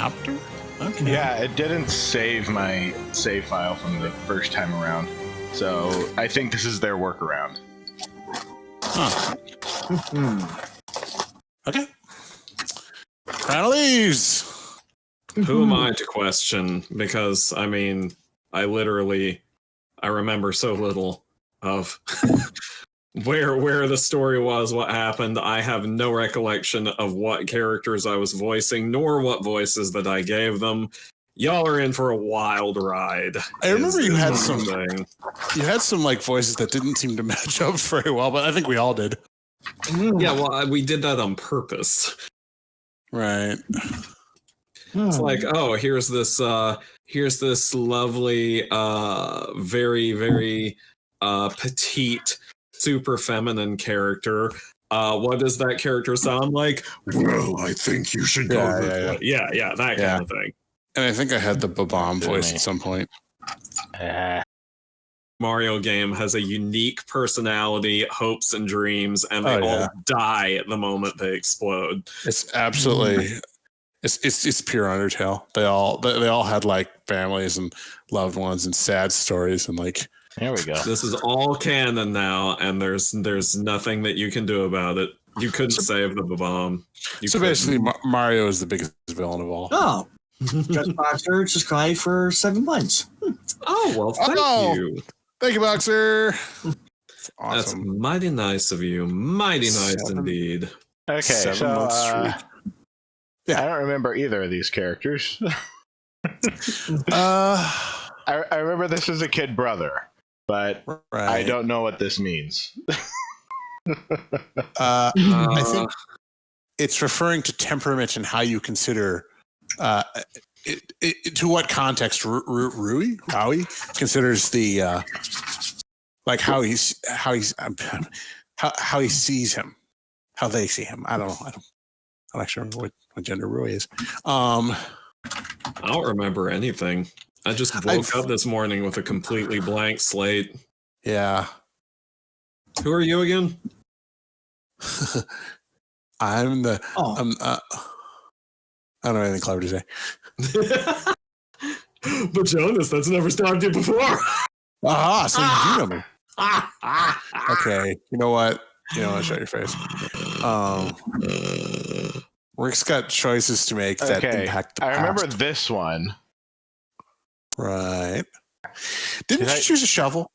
chapter? Okay. Yeah, it didn't save my save file from the first time around. So I think this is their workaround. Huh. Okay. Crown of Leaves. Who am I to question? Because, I mean, I remember so little of where the story was, what happened. I have no recollection of what characters I was voicing, nor what voices that I gave them. Y'all are in for a wild ride. I remember you had some thing. You had some like voices that didn't seem to match up very well, but I think we all did. Yeah, well, we did that on purpose. Right. It's like, oh, here's this lovely, very, very petite, super feminine character. What does that character sound like? Well, I think you should go. Yeah, that kind of thing. And I think I had the Babam voice at some point. Mario game has a unique personality, hopes, and dreams, and they all die at the moment they explode. It's absolutely, it's pure Undertale. They all had like families and loved ones and sad stories and like. There we go. This is all canon now, and there's nothing that you can do about it. You couldn't save the Babam. Basically, Mario is the biggest villain of all. Oh. Just Boxer subscribed for 7 months. Oh, well, thank you. Thank you, Boxer. Awesome. That's mighty nice of you. Mighty nice indeed. Okay, 7 months streak. Yeah. I don't remember either of these characters. I remember this as a kid brother, but I don't know what this means. I think it's referring to temperament and how you consider to what context Rui considers the like how he sees him, how they see him. I don't know. I'm not sure what gender Rui is. I don't remember anything. I just woke up this morning with a completely blank slate. Yeah. Who are you again? I'm the. I don't have anything clever to say. But Jonas, that's never stopped you before. So you do know me. Okay, you know what? Shut your face. Rick's got choices to make that impact the past. I remember this one. Right. Didn't you choose a shovel?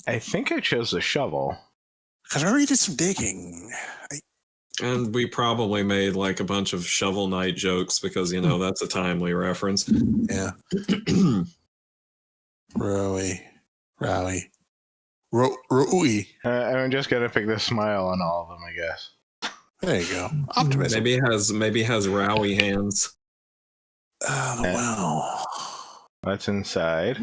I think I chose a shovel. Because I remember you did some digging. And we probably made like a bunch of Shovel Knight jokes because, that's a timely reference. Yeah. Rui. I'm just going to pick the smile on all of them, I guess. There you go. Optimism. Maybe has Rowie hands. Oh, wow. What's inside?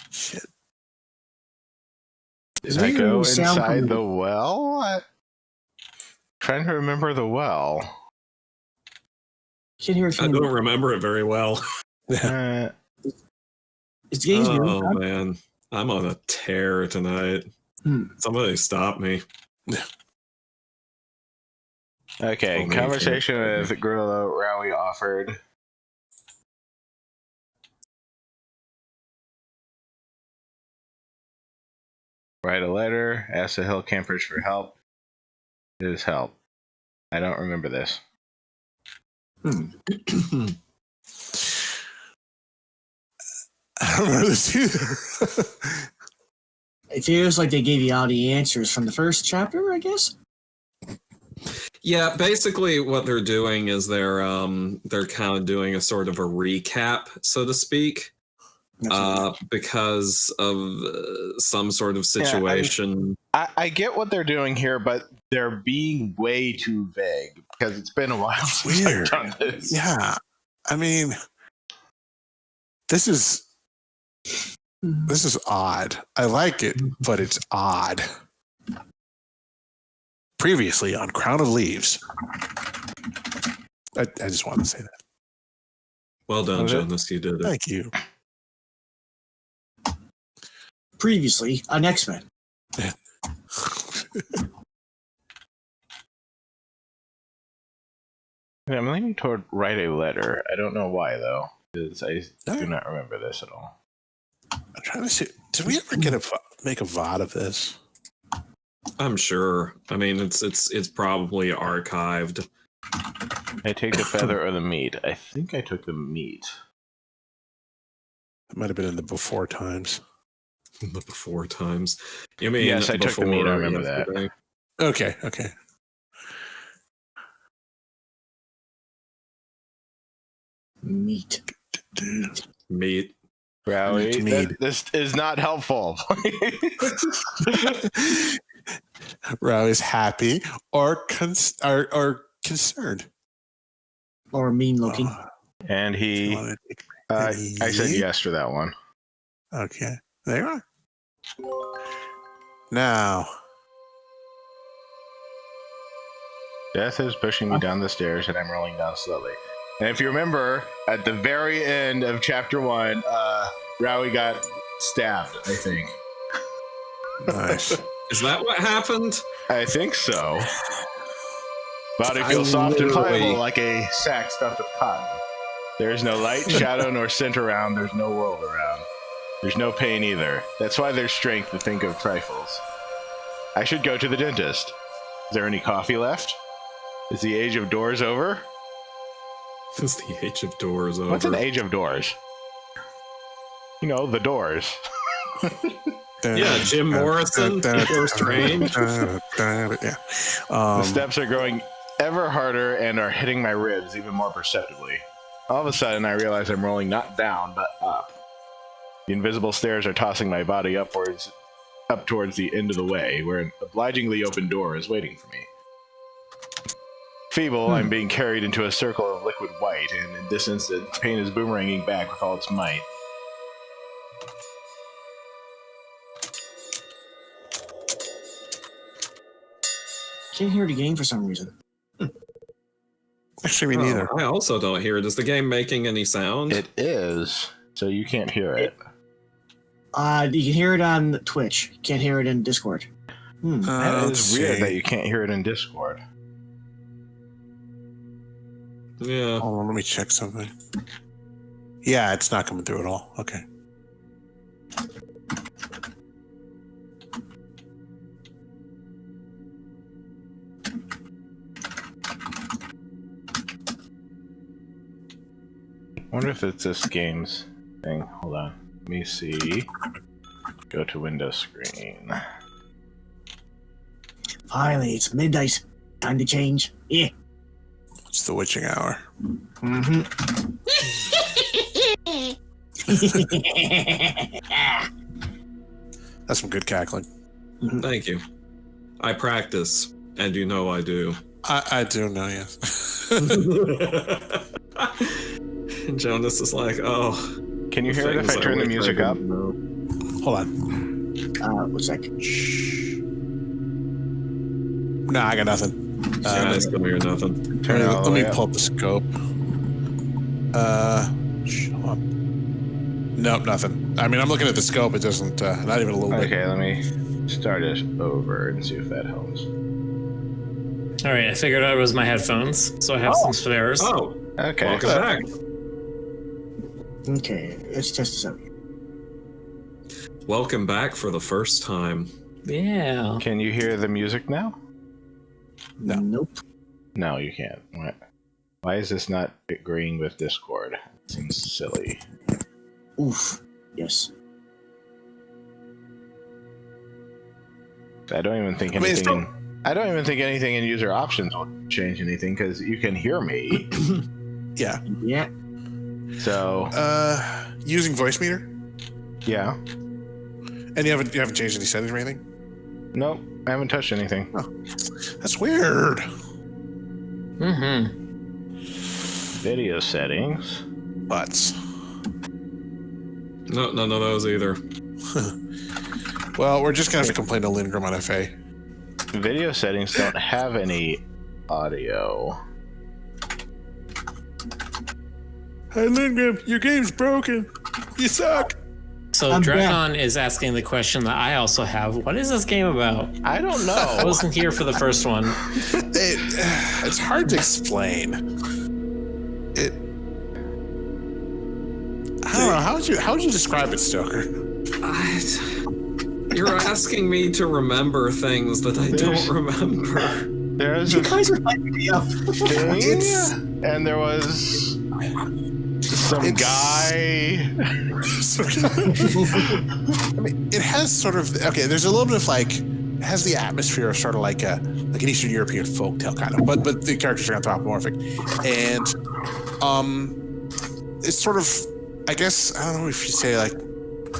Shit. Did I go inside the well? I'm trying to remember the well. I don't remember it very well. It's oh, man. I'm on a tear tonight. Somebody stop me. Okay, conversation with Grillo, Rowie offered. Write a letter, ask the hill campers for help. It is help. I don't remember this. I don't remember this either. It feels like they gave you all the answers from the first chapter, I guess. Yeah, basically what they're doing is they're kind of doing a sort of a recap, so to speak. Because of some sort of situation. Yeah, I get what they're doing here, but they're being way too vague because it's been a while since I've done this. Yeah, I mean, this is odd. I like it, but it's odd. Previously on Crown of Leaves. I just wanted to say that. Well done, Jonas. You did it. Thank you. Previously on X-Men. I'm leaning toward write a letter. I don't know why, though, because I do not remember this at all. I'm trying to see. Did we ever make a VOD of this? I'm sure. I mean, it's probably archived. I take the feather or the meat. I think I took the meat. It might have been in the before times. The before times. You mean Yes, I took the meat. I remember yesterday? Okay. Meat. Meat. Rowie, this is not helpful. Rowie's happy or concerned. Or mean looking. And he... I said yes for that one. Okay. There you are. Now. Death is pushing me down the stairs, and I'm rolling down slowly. And if you remember, at the very end of chapter 1, Rowie got stabbed, I think. Nice. Is that what happened? I think so. Body feels soft and pliable like a sack stuffed with cotton. There is no light, shadow, nor scent around. There's no world around. There's no pain either. That's why there's strength to think of trifles. I should go to the dentist. Is there any coffee left? Is the age of doors over? Is the age of doors over? What's an age of doors? You know, the doors. Yeah, Jim Morrison, Doctor Strange. Yeah. The steps are growing ever harder and are hitting my ribs even more perceptibly. All of a sudden, I realize I'm rolling not down, but up. The invisible stairs are tossing my body up towards the end of the way, where an obligingly open door is waiting for me. Feeble, I'm being carried into a circle of liquid white, and in this instant, pain is boomeranging back with all its might. Can't hear the game for some reason. Actually, me neither. I also don't hear it. Is the game making any sound? It is, so you can't hear it. You can hear it on Twitch. Can't hear it in Discord. That is weird that you can't hear it in Discord. Yeah. Hold on, let me check something. Yeah, it's not coming through at all. Okay. I wonder if it's this game's thing. Hold on. Let me see. Go to window screen. Finally, it's midnight. Time to change. Yeah. It's the witching hour. Mm-hmm. That's some good cackling. Thank you. I practice, and you know I do. I do know, yes. And Jonas is like, oh. Can you hear it if I turn the music up? Hold on. 1 sec. Nah, I got nothing. I still hear nothing. Let me pull up the scope. Hold on. Nope, nothing. I mean, I'm looking at the scope. It doesn't, not even a little bit. Okay, let me start it over and see if that helps. All right, I figured out it was my headphones, so I have some spares. Oh, Okay. welcome back. Okay, let's test this out. Welcome back for the first time. Yeah. Can you hear the music now? No. Nope. No, you can't. What? Why is this not agreeing with Discord? It seems silly. Oof. Yes. I don't even think anything. I don't even think anything in user options will change anything because you can hear me. Yeah. Yeah. So. Using voice meter? Yeah. And you haven't changed any settings or anything? Nope. I haven't touched anything. Oh, that's weird. Mm-hmm. Video settings. Butts. No, none of those either. Well, we're just gonna have to complain to Lindgren on FA. Video settings don't have any audio. Hey Lindgren, your game's broken. You suck. So Dragon is asking the question that I also have. What is this game about? I don't know. I wasn't here for the first one. It's hard to explain. I don't know. How would you describe it, Stoker? You're asking me to remember things that I don't remember. There's You guys are hyping me up. thing, and there was some guy. I mean, it has sort of there's a little bit of like it has the atmosphere of sort of like an Eastern European folktale kind of, but the characters are anthropomorphic, and it's sort of, I guess, I don't know if you say like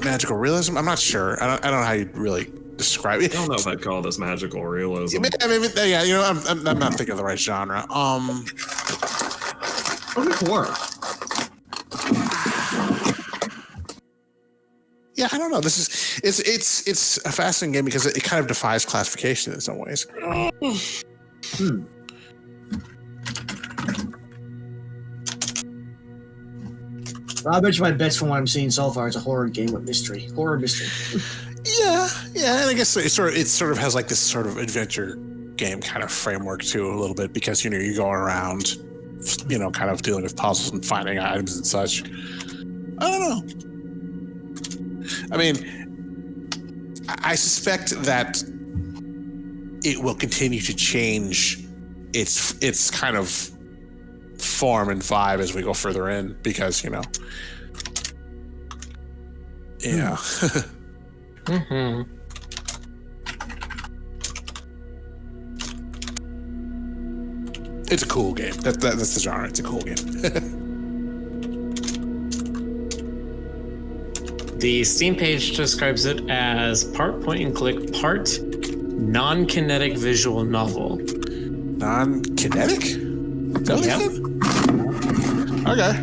magical realism. I'm not sure. I don't know how you'd really describe it. I don't know if I'd call this magical realism. Maybe, yeah, you know, I'm not thinking of the right genre. Horror. Yeah, I don't know. It's a fascinating game because it kind of defies classification in some ways. I bet you my bets from what I'm seeing so far is a horror game with mystery. Horror mystery. Yeah, and I guess it sort of has like this sort of adventure game kind of framework too, a little bit, because you know you're going around, you know, kind of dealing with puzzles and finding items and such. I don't know. I mean, I suspect that it will continue to change its kind of form and vibe as we go further in, because you know, yeah. Mm-hmm. It's a cool game. That's the genre. It's a cool game. The Steam page describes it as part point and click, part non-kinetic visual novel. Non-kinetic? Yep. Okay.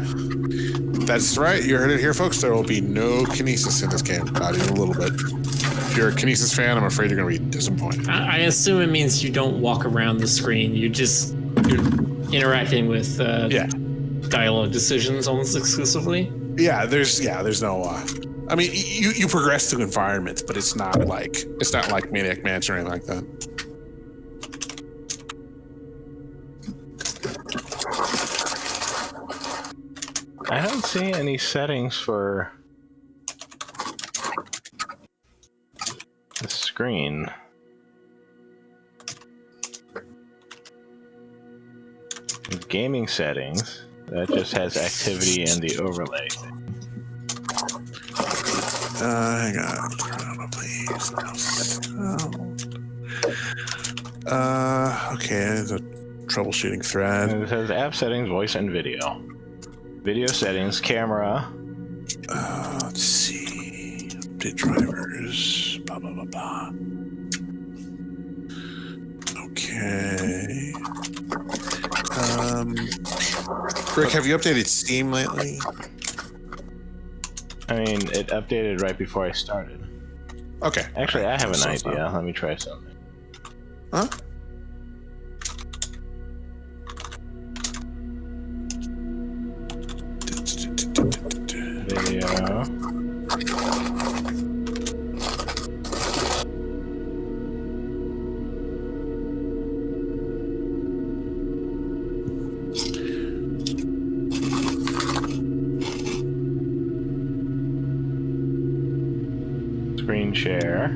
That's right. You heard it here, folks. There will be no kinesis in this game. Not even a little bit. If you're a kinesis fan, I'm afraid you're going to be disappointed. I assume it means you don't walk around the screen. You're interacting with dialogue decisions almost exclusively. Yeah, there's no. I mean, you progress through environments, but it's not like Maniac Mansion or anything like that. I don't see any settings for the screen. Gaming settings, that just has activity and the overlay. Hang on, please. Okay, there's a troubleshooting thread. And it says app settings, voice and video. Video settings, camera. Let's see. Update drivers. Blah, blah, blah, blah. Okay. Rick, have you updated Steam lately? I mean, it updated right before I started. Okay. Actually, I have an idea. Let me try something. Huh? Video. Screen share.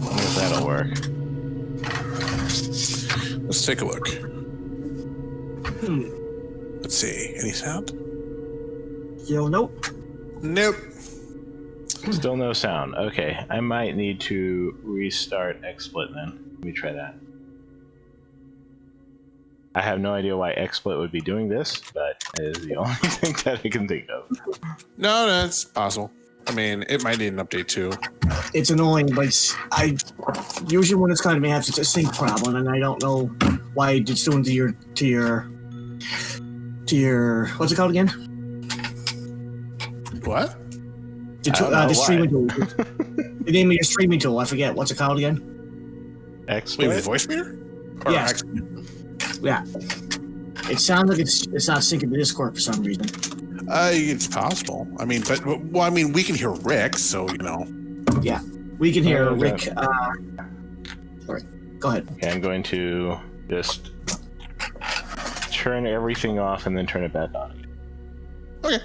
If that'll work. Let's take a look. Let's see. Any sound? Yo, nope. Nope. Still no sound. Okay, I might need to restart XSplit then. Let me try that. I have no idea why XSplit would be doing this, but it is the only thing that I can think of. No, it's possible. I mean, it might need an update too. It's annoying, but I usually when it's kind of me, it's a sync problem, and I don't know why it's doing to your what's it called again? What? The streaming tool. The name of your streaming tool. I forget. What's it called again? XSplit? Wait, with the voice meter? Or Yes. Yeah. It sounds like it's not syncing the Discord for some reason. It's possible. I mean, well, I mean, we can hear Rick, so you know. Yeah, we can hear Okay. Rick. Sorry, go ahead. Okay, I'm going to just turn everything off and then turn it back on. Okay.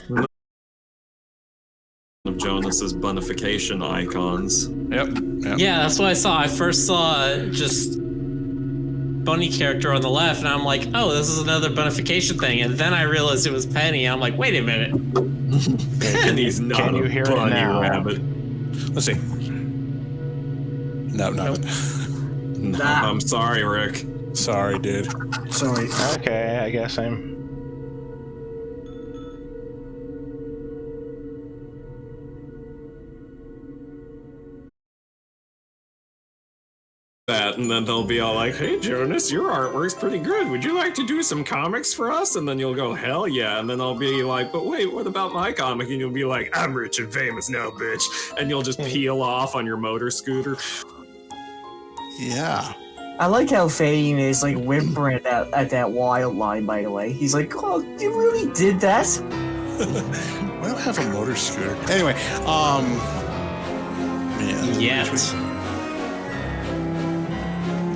Of Jonas's bonification icons. Yep. Yeah, that's what I saw. I first saw just bunny character on the left, and I'm like, oh, this is another bonification thing. And then I realized it was Penny, and I'm like, wait a minute. Penny's not Can you a hear it bunny now? rabbit. Let's see. No, nothing. No, Nah. I'm sorry, Rick. Sorry, dude. Sorry. Okay, I guess I'm... That, and then they'll be all like, hey, Jonas, your artwork's pretty good. Would you like to do some comics for us? And then you'll go, hell yeah. And then I'll be like, but wait, what about my comic? And you'll be like, I'm rich and famous now, bitch. And you'll just peel off on your motor scooter. Yeah. I like how Fane is like whimpering at that wild line. By the way, he's like, "Oh, you really did that?" Why do I have a motor scooter? Anyway, man. Yet.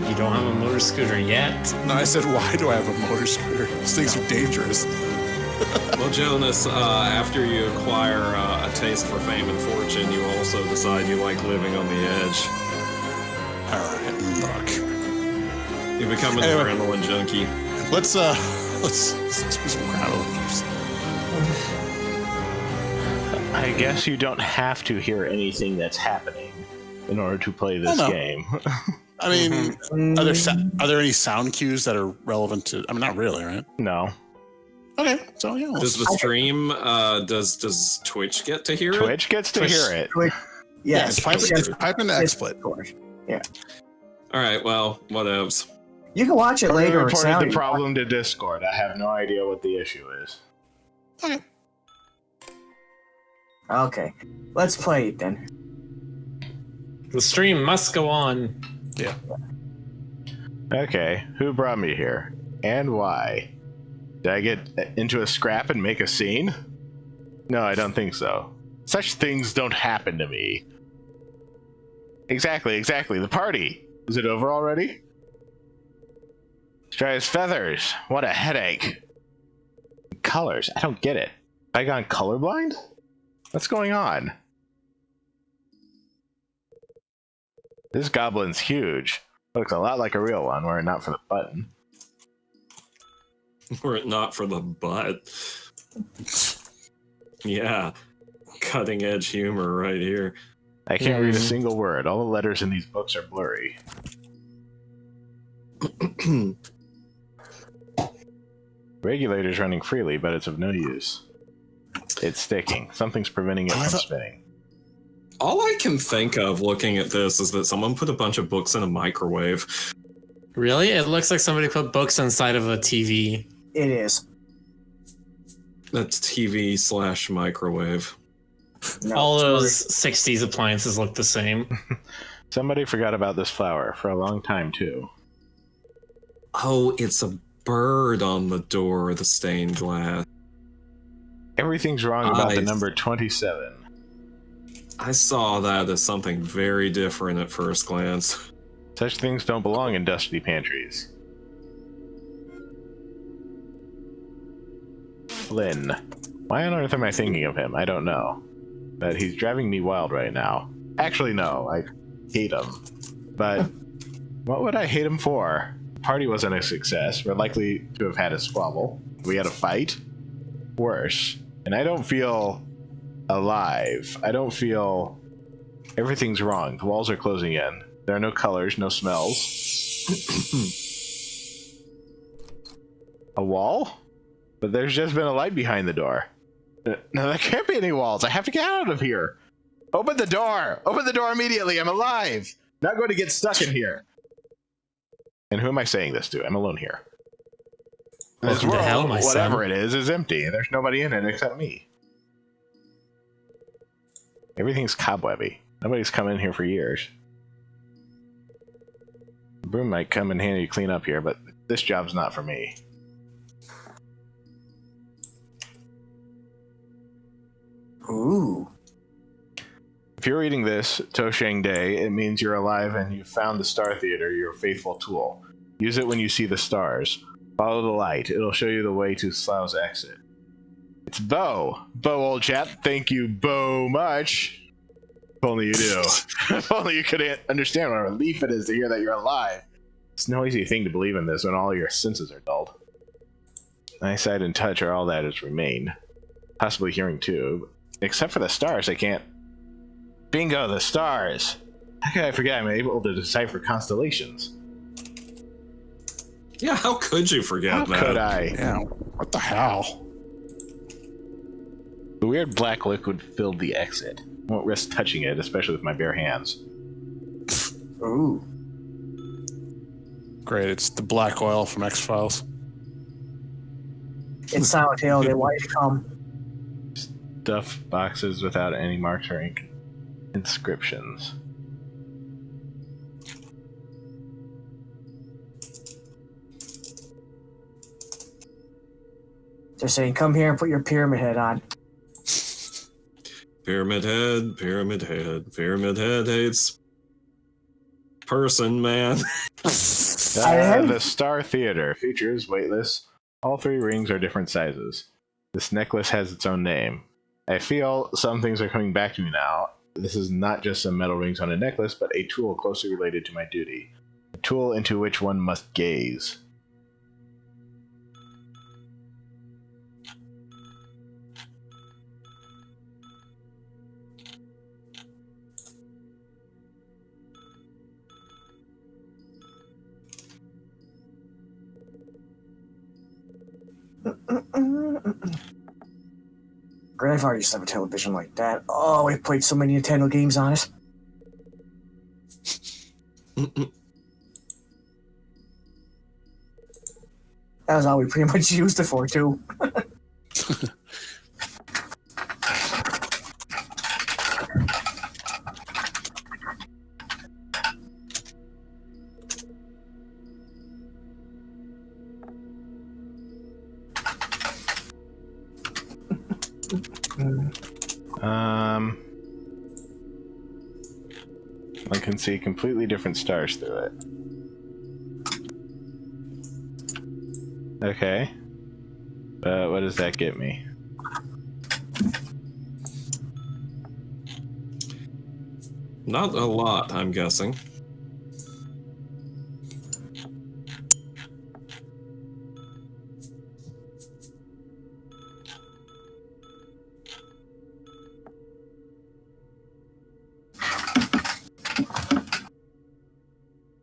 You don't have a motor scooter yet. No, I said, why do I have a motor scooter? These things are dangerous. Well, Jonas, after you acquire a taste for fame and fortune, you also decide you like living on the edge. All right, look. You become an Anyway. adrenaline junkie. Let's do some chronologies. I guess you don't have to hear anything that's happening in order to play this no. game. I mean, are there any sound cues that are relevant to? I mean, not really, right? No. Okay, so yeah. Does the stream, does Twitch get to hear it? Twitch gets to hear it. Yeah, it's piping to XSplit. Yeah, All right, well, whatevs. you can watch it I later. Or reported sound. the problem to Discord. I have no idea what the issue is. Okay. Okay, let's play it then. The stream must go on. Yeah. Okay, who brought me here? And why? Did I get into a scrap and make a scene? No, I don't think so. Such things don't happen to me. Exactly. The party. Is it over already? Dry as feathers. What a headache. Colors. I don't get it. Have I gone colorblind? What's going on? This goblin's huge. Looks a lot like a real one, were it not for the button. Were it not for the butt. Yeah. Cutting edge humor right here. I can't read a single word. All the letters in these books are blurry. Regulator's running freely, but it's of no use. It's sticking. Something's preventing it from spinning. All I can think of looking at this is that someone put a bunch of books in a microwave. Really? It looks like somebody put books inside of a TV. It is. That's TV/microwave. No, All those sorry. 60s appliances look the same. Somebody forgot about this flower for a long time, too. Oh, it's a bird on the door of the stained glass. Everything's wrong about the Nice. number 27. I saw that as something very different at first glance. Such things don't belong in dusty pantries. Flynn. Why on earth am I thinking of him? I don't know. But he's driving me wild right now. Actually, no. I hate him. But what would I hate him for? The party wasn't a success. We're likely to have had a squabble. We had a fight. Worse. And I don't feel alive. I don't feel... Everything's wrong. The walls are closing in. There are no colors, no smells. A wall? But there's just been a light behind the door. No, there can't be any walls. I have to get out of here. Open the door! Open the door immediately! I'm alive! Not going to get stuck in here. And who am I saying this to? I'm alone here. This Welcome to hell, my whatever son. it is empty. There's nobody in it except me. Everything's cobwebby. Nobody's come in here for years. broom might come in handy to clean up here, but this job's not for me. Ooh. If you're reading this, Tosheng Day, it means you're alive and you've found the Star Theater, your faithful tool. Use it when you see the stars. Follow the light. It'll show you the way to Slough's exit. It's Bo. Bo, old chap. Thank you, Bo, much. If only you do. If only you could understand what a relief it is to hear that you're alive. It's no easy thing to believe in this when all your senses are dulled. Eyesight and touch are all that has remained. Possibly hearing too. Except for the stars, I can't. Bingo, the stars! How could I forget I'm able to decipher constellations? Yeah, how could you forget that? How could I? Yeah, what the hell? The weird black liquid filled the exit. I won't risk touching it, especially with my bare hands. Ooh. Great, it's the black oil from X-Files. It's Silent Hill. They want you to come. Stuff boxes without any marks or inscriptions. They're saying, come here and put your pyramid head on. Pyramid head, pyramid head, pyramid head hates person, man. The Star Theater features weightless. All 3 rings are different sizes. This necklace has its own name. I feel some things are coming back to me now. This is not just some metal rings on a necklace, but a tool closely related to my duty. A tool into which one must gaze. Grandfather used to have a television like that. Oh, we played so many Nintendo games on it. That was all we pretty much used it for, too. I can see completely different stars through it. Okay. What does that get me? Not a lot, I'm guessing.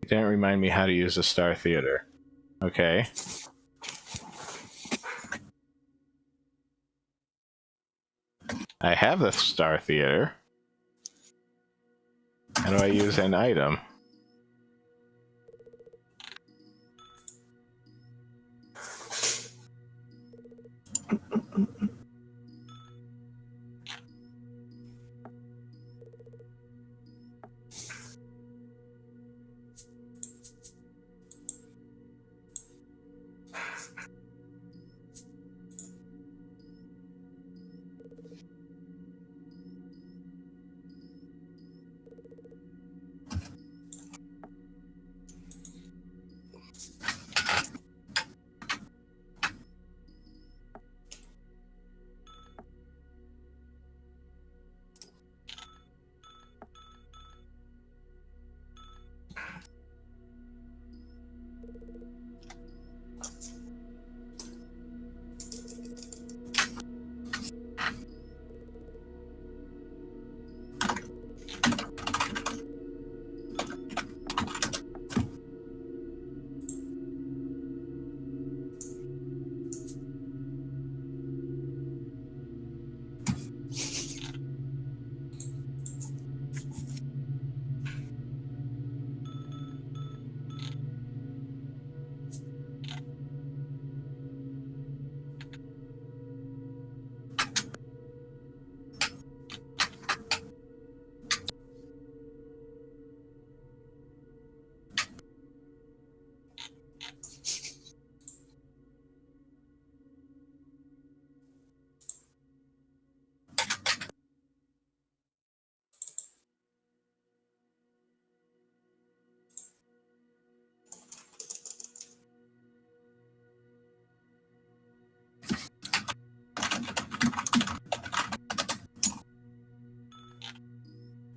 Didn't remind me how to use the Star Theater. Okay. I have the Star Theater. How do I use an item?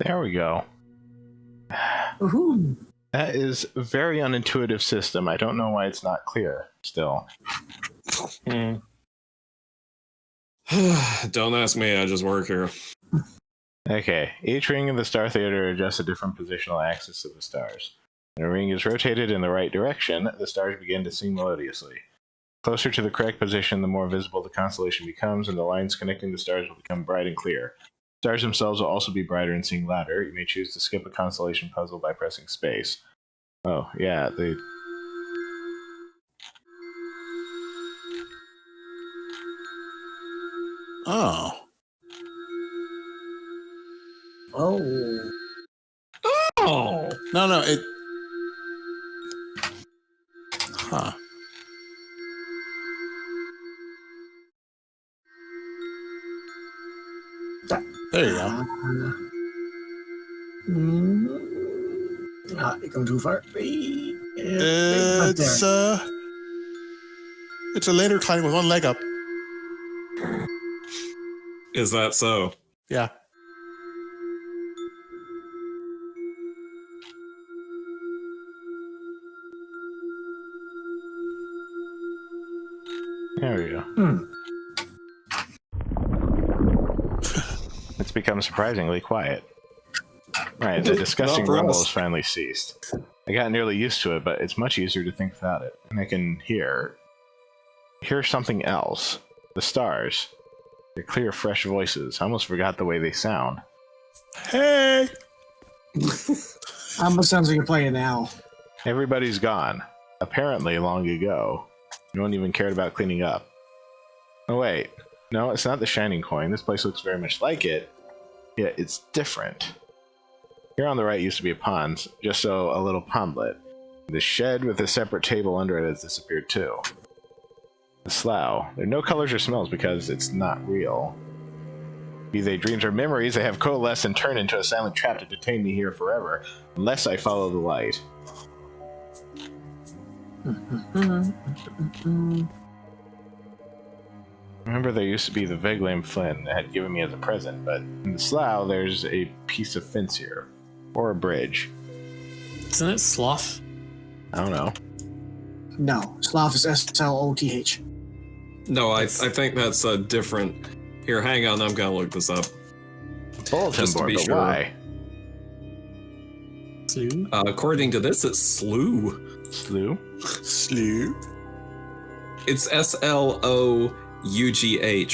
There we go. Woohoo! That is a very unintuitive system. I don't know why it's not clear still. Don't ask me, I just work here. Okay, each ring in the Star Theater adjusts a different positional axis of the stars. When a ring is rotated in the right direction, the stars begin to sing melodiously. Closer to the correct position, the more visible the constellation becomes, and the lines connecting the stars will become bright and clear. Stars themselves will also be brighter and sing louder. You may choose to skip a constellation puzzle by pressing space. Oh, yeah, they... Oh. Oh. Oh! No, it... Huh. There you go. Not going too far. It's a ladder climbing with one leg up. Is that so? Yeah. There we go. It's become surprisingly quiet. Right, the disgusting Not for rumble us. has finally ceased. I got nearly used to it, but it's much easier to think without it. And I can hear something else. The stars. They're clear, fresh voices. I almost forgot the way they sound. Hey! Almost sounds like you're playing now. Everybody's gone. Apparently long ago. No one even cared about cleaning up. Oh wait. No, it's not the shining coin. This place looks very much like it. Yet it's different. Here on the right used to be a pond, just so a little pondlet. The shed with a separate table under it has disappeared too. The slough. There are no colors or smells because it's not real. Be they dreams or memories, they have coalesced and turned into a silent trap to detain me here forever, unless I follow the light. Remember, there used to be the Veglam Flynn that had given me as a present, but in the slough, there's a piece of fence here. Or a bridge. Isn't it sloth? I don't know. No, sloth is S-L-O-T-H. No, I think that's a different... Here, hang on, I'm gonna look this up. Bulletin Just to board, be but sure. why? Slew? According to this, it's slew. Slew? Slew. It's S-L-O-U-G-H,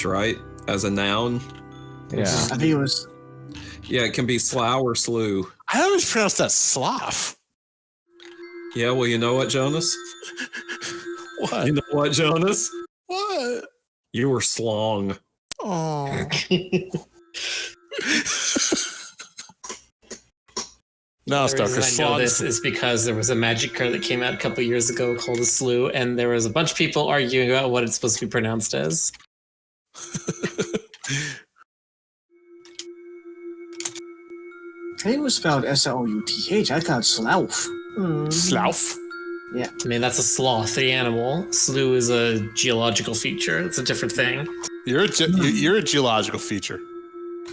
right? As a noun? Yeah. I think it was... Yeah, it can be slough or slew. I always pronounce that sloth. Yeah, well, you know what, Jonas? What? You know what, Jonas? What? You were slong. Oh. No, it's The not reason because I know this is because there was a magic card that came out a couple years ago called a slew, and there was a bunch of people arguing about what it's supposed to be pronounced as. I think it was spelled S-L-O-U-T-H. I thought slough. Slough. I mean, that's a sloth, the animal. Slew is a geological feature. It's a different thing. You're a geological feature.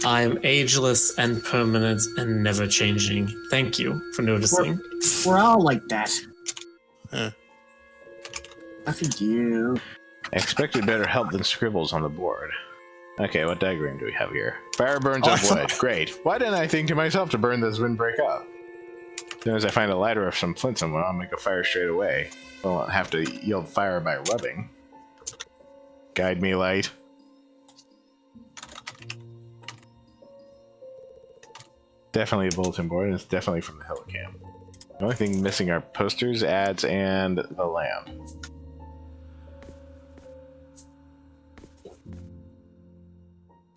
I'm ageless and permanent and never changing. Thank you for noticing. We're all like that. Huh. After you. I expected better help than scribbles on the board. Okay, what diagram do we have here? Fire burns up wood. Great. Why didn't I think to myself to burn this windbreak up? As soon as I find a lighter or some flint somewhere, I'll make a fire straight away. I won't have to yield fire by rubbing. Guide me, light. Definitely a bulletin board, and it's definitely from the Helicam. The only thing missing are posters, ads, and the lamp.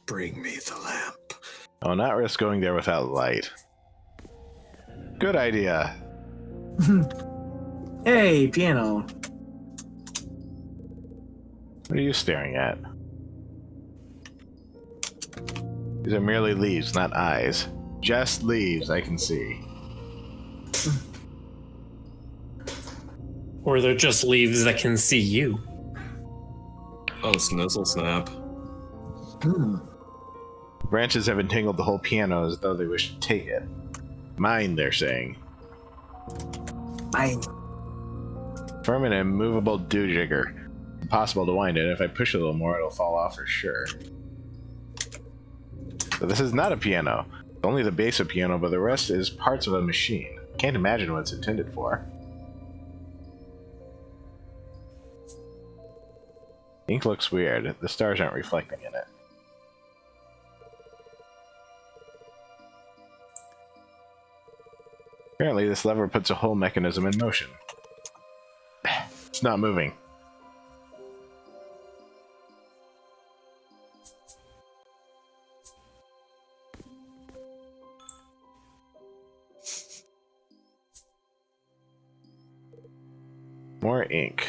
Bring me the lamp. I'll not risk going there without light. Good idea. Hey, piano. What are you staring at? These are merely leaves, not eyes. Just leaves, I can see. Or they're just leaves that can see you. Oh, snizzle snap. Branches have entangled the whole piano as though they wish to take it. Mine, they're saying. Mine. Firm and immovable doojiger. Impossible to wind it. If I push a little more, it'll fall off for sure. So this is not a piano. It's only the base of piano, but the rest is parts of a machine. Can't imagine what it's intended for. Ink looks weird. The stars aren't reflecting in it. Apparently, this lever puts a whole mechanism in motion. It's not moving. More ink.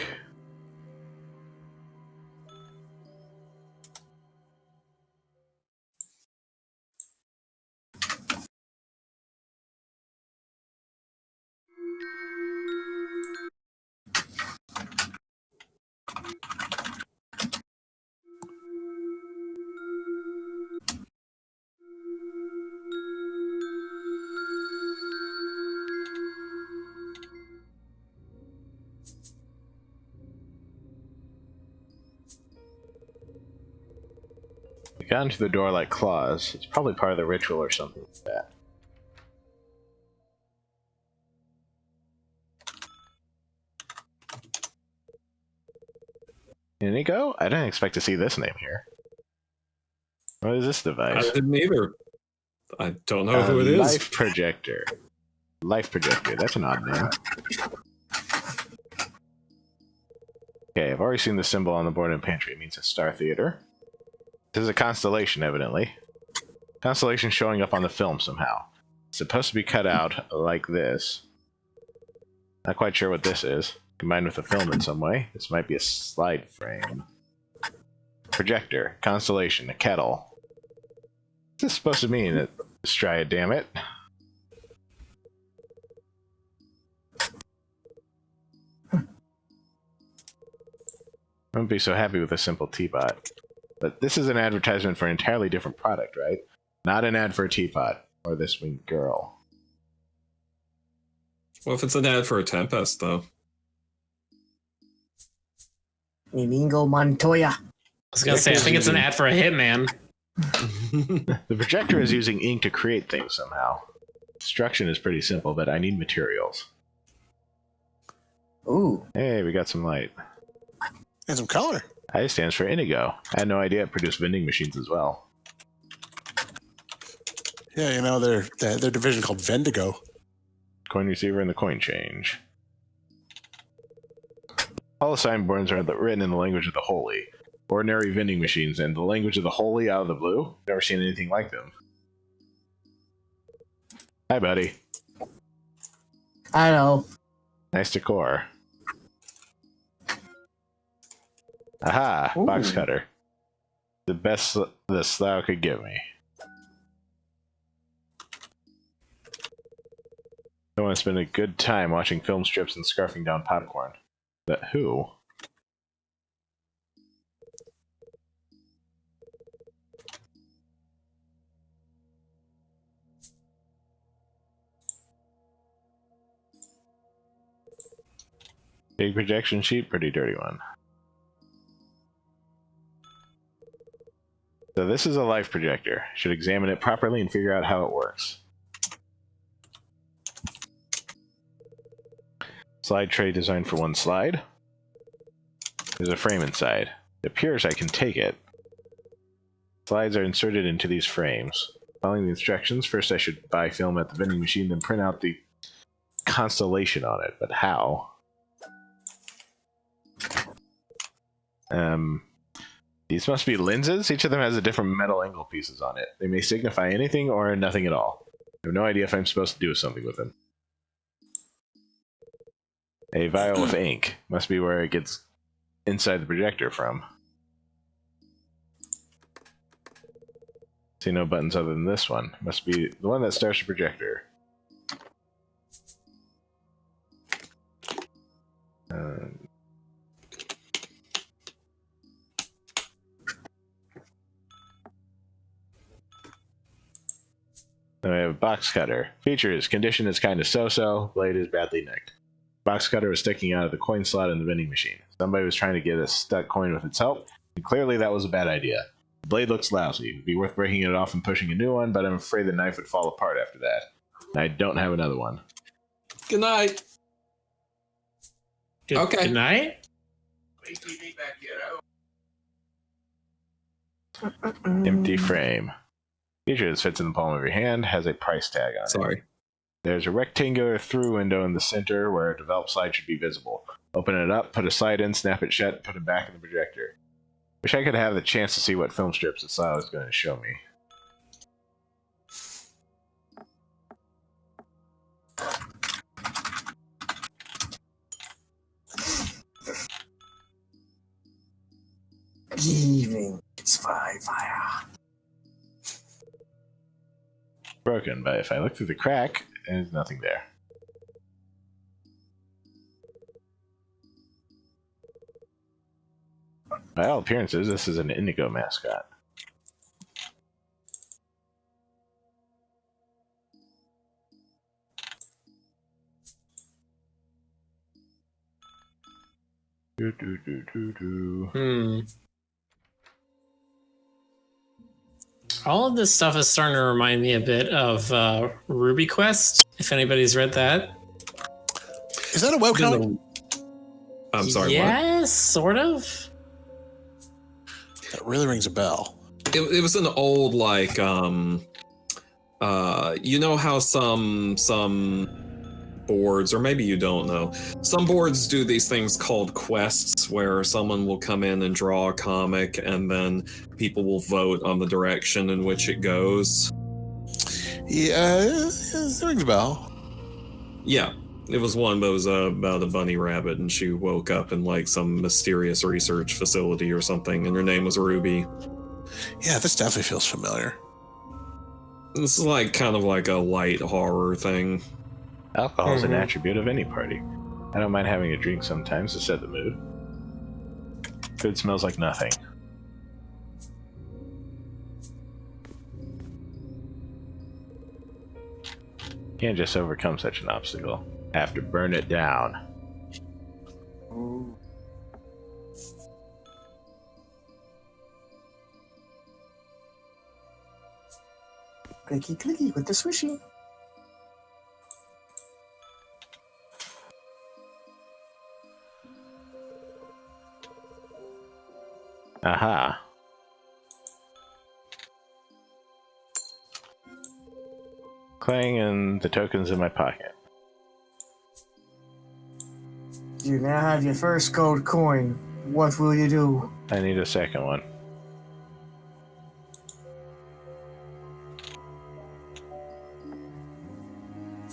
It got into the door like claws. It's probably part of the ritual or something like that. Inigo? I didn't expect to see this name here. What is this device? I didn't either. I don't know who it is. Life projector. Life projector. That's an odd name. Okay, I've already seen the symbol on the board in the pantry. It means a star theater. This is a constellation, evidently. Constellation showing up on the film somehow. It's supposed to be cut out like this. Not quite sure what this is. Combined with the film in some way. This might be a slide frame. Projector. Constellation. A kettle. What's this supposed to mean? Strya, damn it. I wouldn't be so happy with a simple teapot. But this is an advertisement for an entirely different product, right? Not an ad for a teapot. Or this winged girl. Well, if it's an ad for a Tempest, though. Inigo Montoya. I was gonna say, I think it's an ad for a hitman. The projector is using ink to create things somehow. Construction is pretty simple, but I need materials. Ooh. Hey, we got some light. And some color. I stands for indigo. I had no idea it produced vending machines as well. Yeah, you know, their division called Vendigo. Coin receiver and the coin change. All the signboards are written in the language of the holy. Ordinary vending machines and the language of the holy out of the blue. Never seen anything like them. Hi, buddy. I know. Nice decor. Aha! Ooh. Box cutter. The best the slough could give me. I want to spend a good time watching film strips and scarfing down popcorn. But who? Big projection sheet, pretty dirty one. So this is a life projector. Should examine it properly and figure out how it works. Slide tray designed for one slide. There's a frame inside. It appears I can take it. Slides are inserted into these frames. Following the instructions, first I should buy film at the vending machine, then print out the constellation on it. But how? These must be lenses. Each of them has a different metal angle pieces on it. They may signify anything or nothing at all. I have no idea if I'm supposed to do something with them. A vial of ink. Must be where it gets inside the projector from. See no buttons other than this one. Must be the one that starts the projector. Then we have a box cutter. Features: condition is kind of so-so. Blade is badly nicked. Box cutter was sticking out of the coin slot in the vending machine. Somebody was trying to get a stuck coin with its help, and clearly that was a bad idea. The blade looks lousy. It'd be worth breaking it off and pushing a new one, but I'm afraid the knife would fall apart after that. I don't have another one. Good night. Okay. Good night. Empty frame. Features: fits in the palm of your hand, has a price tag on it. Sorry. There's a rectangular through window in the center where a developed slide should be visible. Open it up, put a slide in, snap it shut, and put it back in the projector. Wish I could have the chance to see what film strips it saw was going to show me. Evening. It's fire. Broken, but if I look through the crack, there's nothing there. By all appearances, this is an indigo mascot. All of this stuff is starting to remind me a bit of Ruby Quest, if anybody's read that. Is that a webcomic? I'm sorry, Yes, sort of. That really rings a bell. It was an old, like, you know how some boards, or maybe you don't know, some boards do these things called quests where someone will come in and draw a comic and then people will vote on the direction in which it goes. Yeah, it rings a bell. Yeah, it was one, but it was about a bunny rabbit, and she woke up in like some mysterious research facility or something, and her name was Ruby. Yeah, this definitely feels familiar. This is like kind of like a light horror thing. Alcohol is an attribute of any party. I don't mind having a drink sometimes to set the mood. Food smells like nothing. Can't just overcome such an obstacle. I have to burn it down. Clicky clicky with the swishy. Aha. Clang and the tokens in my pocket. You now have your first gold coin. What will you do? I need a second one.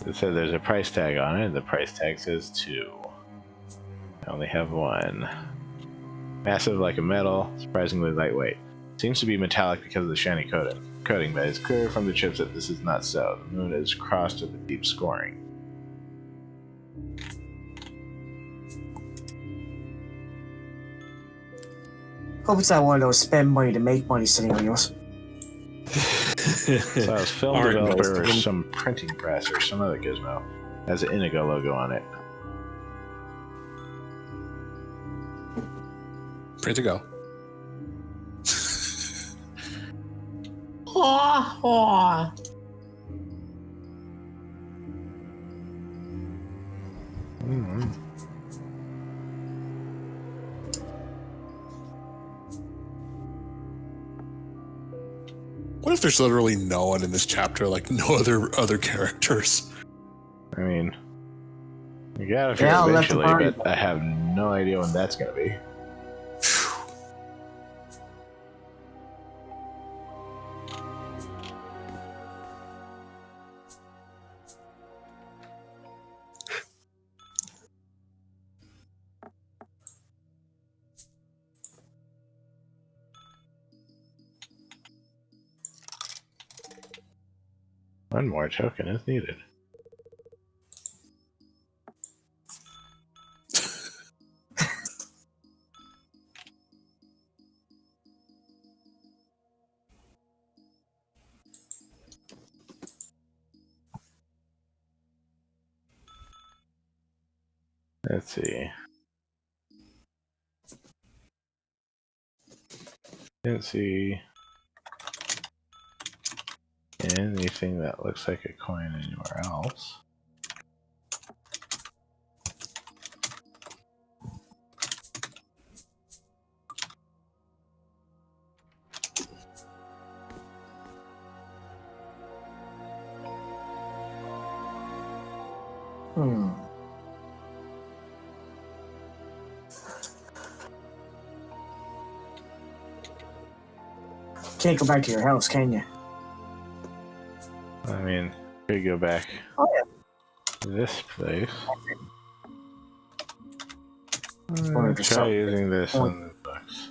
It said there's a price tag on it. The price tag says 2. I only have 1. Massive like a metal, surprisingly lightweight. Seems to be metallic because of the shiny coating, but it's clear from the chips that this is not so. The moon is crossed with a deep scoring. Hope it's not one of those spend money to make money scenarios. So I was film Art developer or most. some printing press or some other gizmo. Has an Indigo logo on it. Free to go. What if there's literally no one in this chapter, like no other characters? I mean, you gotta figure Yeah, I'll let the eventually, party but I have no idea when that's gonna be. One more token is needed. Let's see. Didn't see anything that looks like a coin anywhere else. Can't go back to your house, can you? I mean, could go back to this place. Try using this on the books.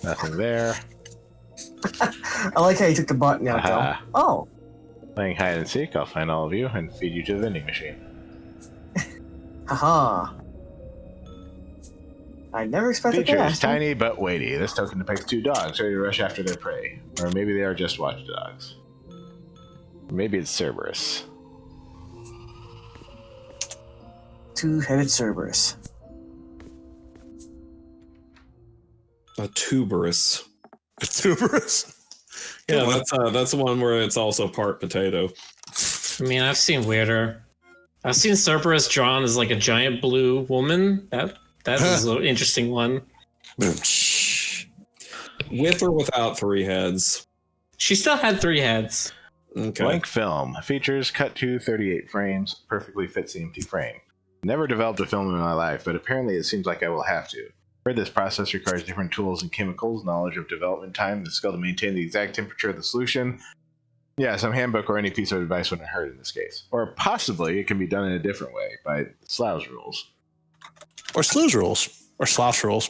Nothing there. I like how you took the button out, though. Aha. Oh. Playing hide and seek, I'll find all of you and feed you to the vending machine. Haha. I never expected Feature that. is tiny but weighty. This token depicts two dogs ready to rush after their prey. Or maybe they are just watchdogs. Or maybe it's Cerberus. Two-headed Cerberus. A tuberous. A tuberous. Yeah, that's the one where it's also part potato. I mean, I've seen weirder. I've seen Cerberus drawn as like a giant blue woman. That is an interesting one. With or without 3 heads? She still had 3 heads. Okay. Blank film. Features cut to 38 frames. Perfectly fits the empty frame. Never developed a film in my life, but apparently it seems like I will have to. Heard this process requires different tools and chemicals, knowledge of development time, the skill to maintain the exact temperature of the solution. Yeah, some handbook or any piece of advice wouldn't hurt in this case. Or possibly it can be done in a different way, by Slough's rules. Or Slew's rules. Or Slough's rules.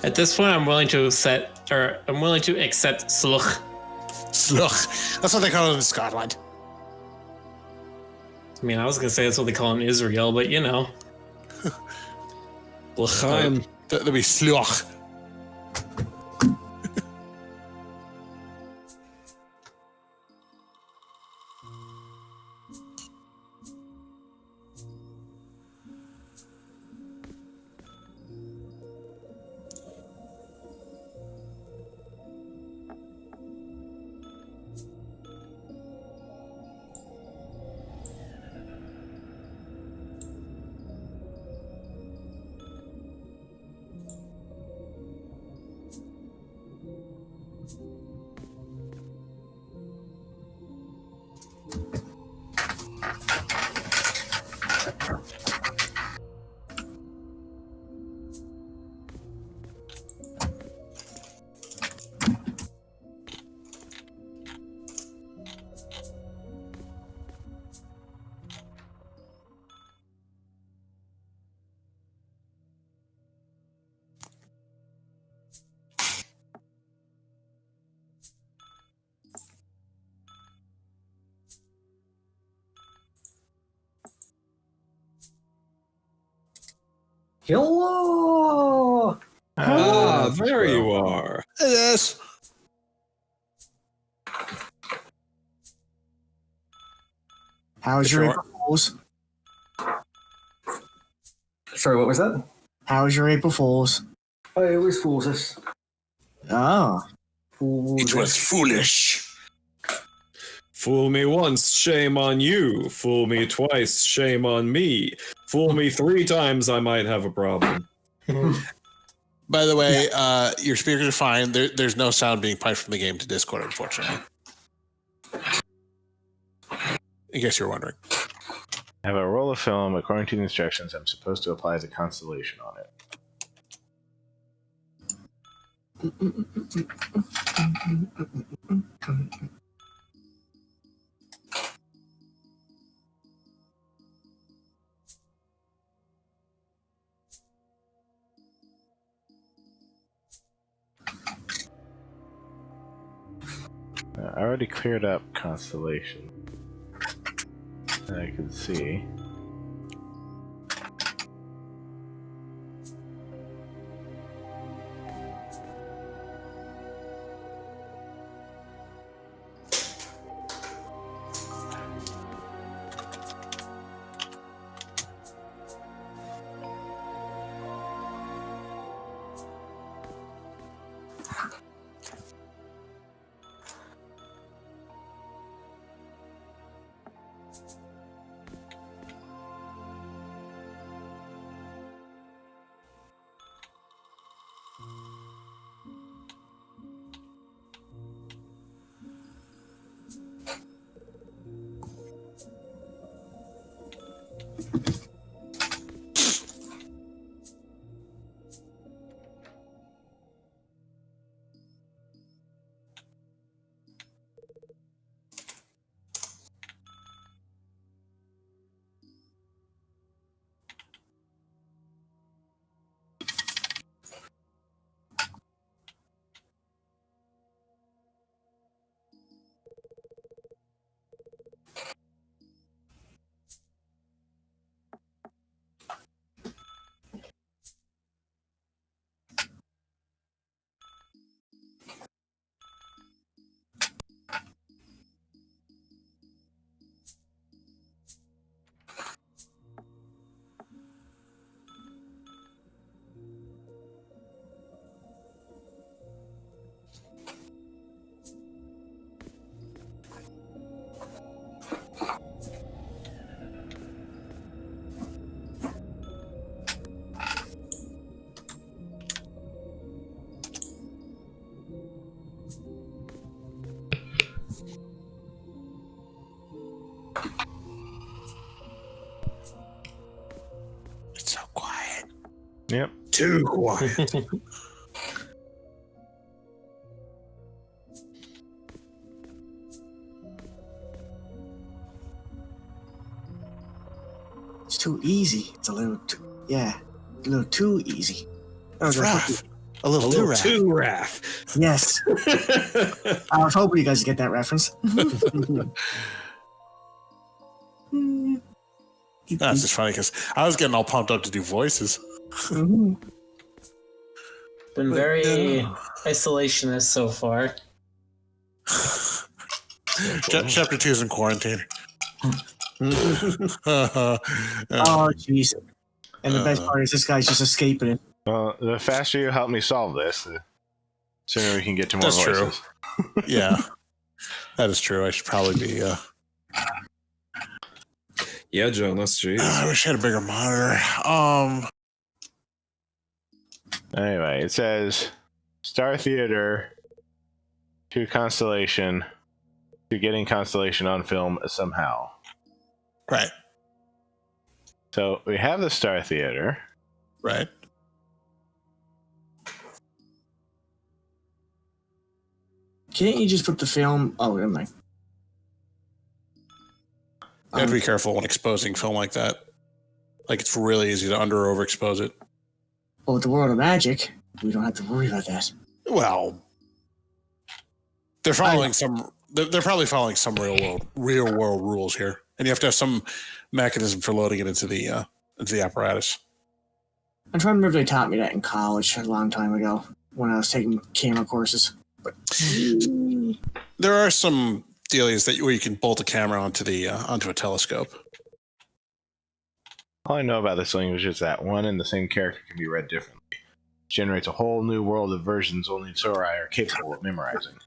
At this point, I'm willing to accept Sluch. Sluch. That's what they call it in Scotland. I mean, I was gonna say that's what they call in Israel, but you know. L'chaim. That'd be Sluch. Hello! There you are. Yes. How's your April Fools? Sorry, what was that? How's your April Fools? Oh, it was Fools us. Oh. It was foolish. Fool me once, shame on you. Fool me twice, shame on me. Fool me 3 times, I might have a problem. By the way, your speakers are fine. There's no sound being piped from the game to Discord, unfortunately. In case you're wondering. I have a roll of film. According to the instructions, I'm supposed to apply the constellation on it. I already cleared up constellation. I can see. It's so quiet. Yep. Too quiet. It's too easy. It's a little too, a little too easy. Oh, Raph. A little too Raph. Too Raph. yes. I was hoping you guys would get that reference. That's just funny because I was getting all pumped up to do voices. Mhm. Been very isolationist so far. Chapter 2 is in quarantine. Oh, jeez. And the best part is this guy's just escaping it. Well, the faster you help me solve this, the sooner we can get to more That's voices. true. Yeah, that is true. I should probably be. Yeah, Jonas, jeez. I wish I had a bigger monitor. Anyway, it says Star Theater to Constellation to getting Constellation on film somehow. Right. So we have the Star Theater. Right. Can't you just put the film? Oh, never mind. You have to be careful when exposing film like that. Like, it's really easy to under or overexpose it. Well, with the world of magic, we don't have to worry about that. Well, they're following some. They're probably following some real world rules here, and you have to have some mechanism for loading it into the apparatus. I'm trying to remember if they taught me that in college a long time ago when I was taking camera courses. But There are some dealies where you can bolt a camera onto a telescope. All I know about this language is that one and the same character can be read differently. It generates a whole new world of versions only Sorai are capable of memorizing.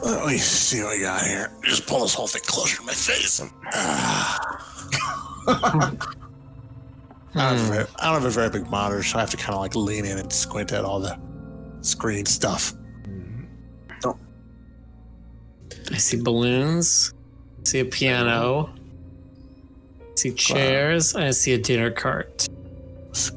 Let me see what we got here. Just pull this whole thing closer to my face. I don't have a very big monitor, so I have to kind of like lean in and squint at all the screen stuff. I see balloons. I see a piano. I see chairs. I see a dinner cart.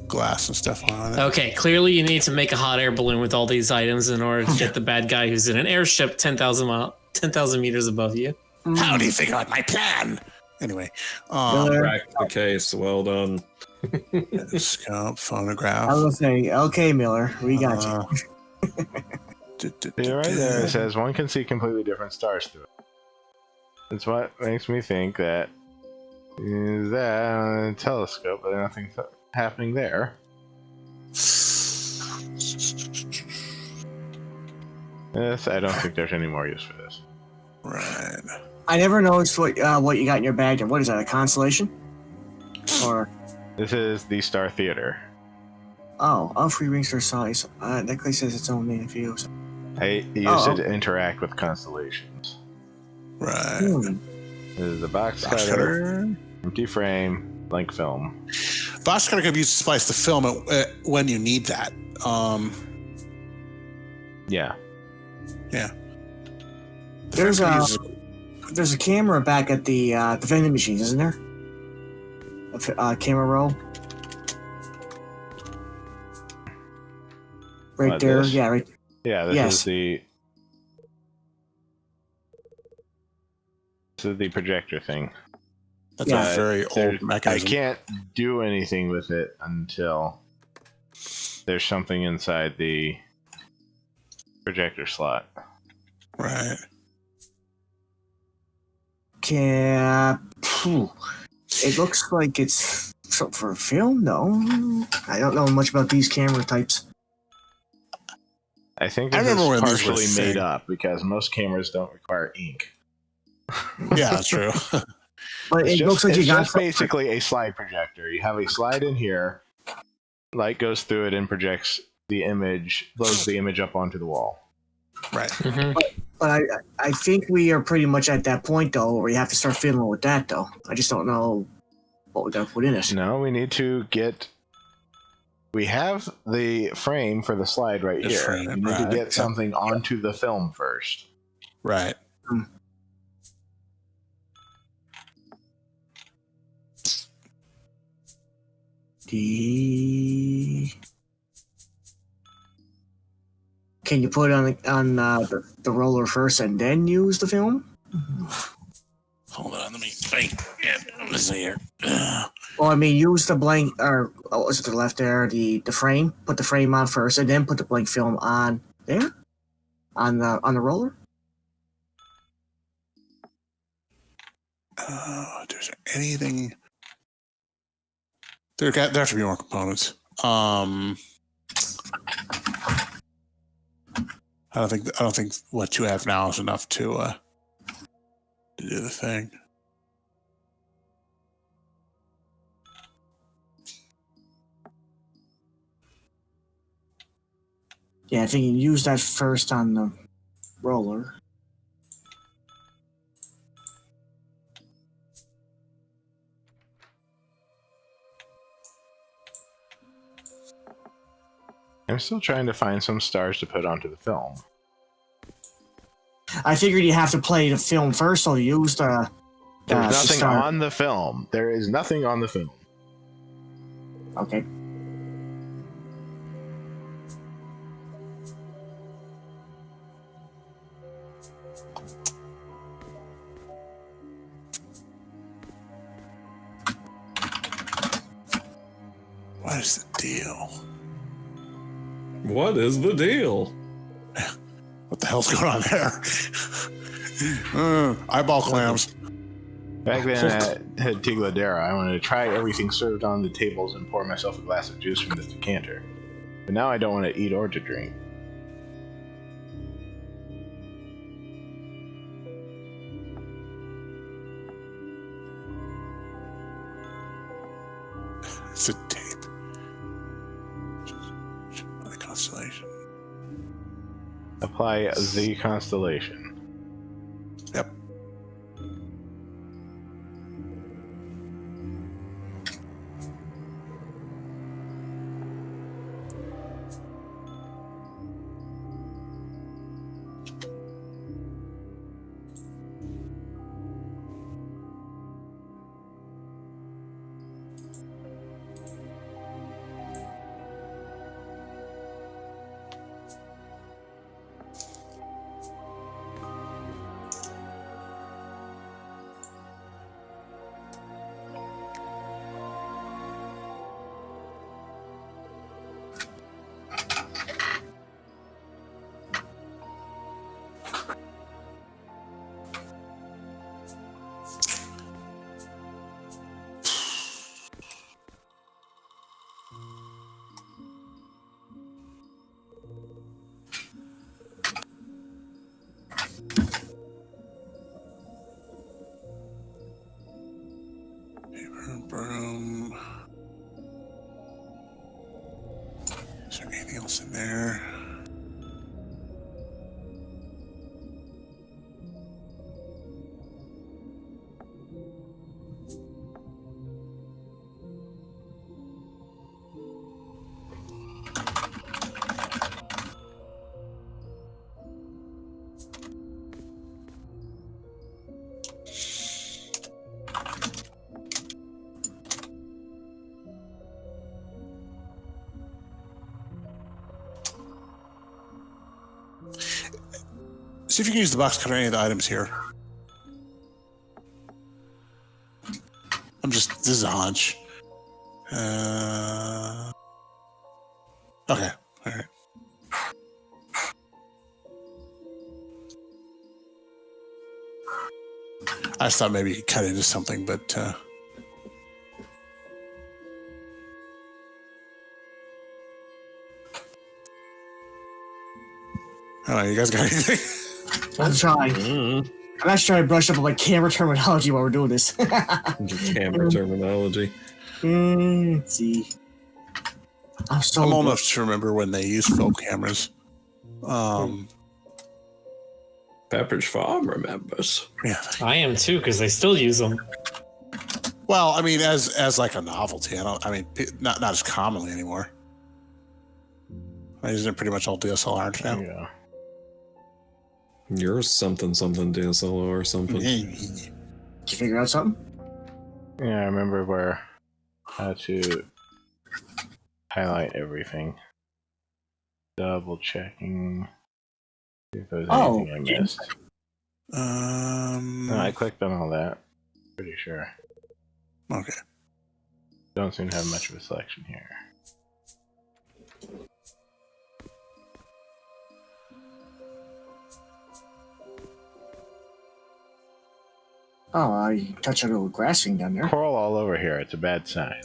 Glass and stuff on it. Okay, clearly you need to make a hot air balloon with all these items in order to get the bad guy who's in an airship 10,000 meters above you. How do you think about my plan? Anyway, Crack the case. Well done. scope, phonograph. I was gonna say, okay, Miller, we got you. Yeah, right there it says one can see completely different stars through it. It's what makes me think that is that on a telescope, but nothing's happening there. Yes, I don't think there's any more use for this. Right. I never noticed what you got in your bag. And what is that? A constellation? Or This is the Star Theater. all free rings are size. That place has its own name views. I used it to interact with constellations. Right. This is the box cutter, empty frame, blank film. Box cutter can be used to splice the film when you need that. Yeah. Yeah. There's a camera back at the vending machines, isn't there? A camera roll. Right there. This? Yeah, right. Yeah, this is the projector thing. That's a very old mechanism. I can't do anything with it until there's something inside the projector slot. Right. It looks like it's something for a film. No, I don't know much about these camera types. I think this is partially made up because most cameras don't require ink. Yeah, that's true. But it looks like you got just basically a slide projector. You have a slide in here, light goes through it and projects the image, blows the image up onto the wall. Right. Mm-hmm. But I think we are pretty much at that point though, where you have to start fiddling with that though. I just don't know what we got to put in it. No, we need to get. We have the frame for the slide right here. We need to get something onto the film first. Right. Can you put it on the roller first and then use the film? Hold on, let me think. Let me see here. Well, I mean, use the blank, or was it to the left there? The frame. Put the frame on first, and then put the blank film on there, on the roller. There's anything? There have to be more components. I don't think what you have now is enough to do the thing. Yeah, I think you use that first on the roller. I'm still trying to find some stars to put onto the film. I figured you have to play the film first, so use the. There's nothing on the film. There is nothing on the film. Okay. What is the deal? What is the deal? What the hell's going on there? Eyeball clams. Back then at Tigladera, I wanted to try everything served on the tables and pour myself a glass of juice from this decanter. But now I don't want to eat or to drink. It's a tape. The constellation. Apply the constellation. Yep. Broom. Is there anything else in there? See if you can use the box cutter on any of the items here. This is a hunch. Okay, all right. I just thought maybe you could cut into something, but I don't know. You guys got anything? I'm trying. I'm actually trying to brush up on my camera terminology while we're doing this. Camera terminology. Let's see. I'm old enough to remember when they used film cameras. Pepperidge Farm remembers. Yeah. I am too, because they still use them. Well, I mean, as like a novelty. Not as commonly anymore. Isn't it pretty much all DSLRs now? Yeah. You're something DSLR or something. Did you figure out something? Yeah, I remember how to highlight everything. Double checking. See if there's anything I missed. No, I clicked on all that. Pretty sure. Okay. Don't seem to have much of a selection here. Oh, I touched a little grass thing down there. Coral all over here. It's a bad sign.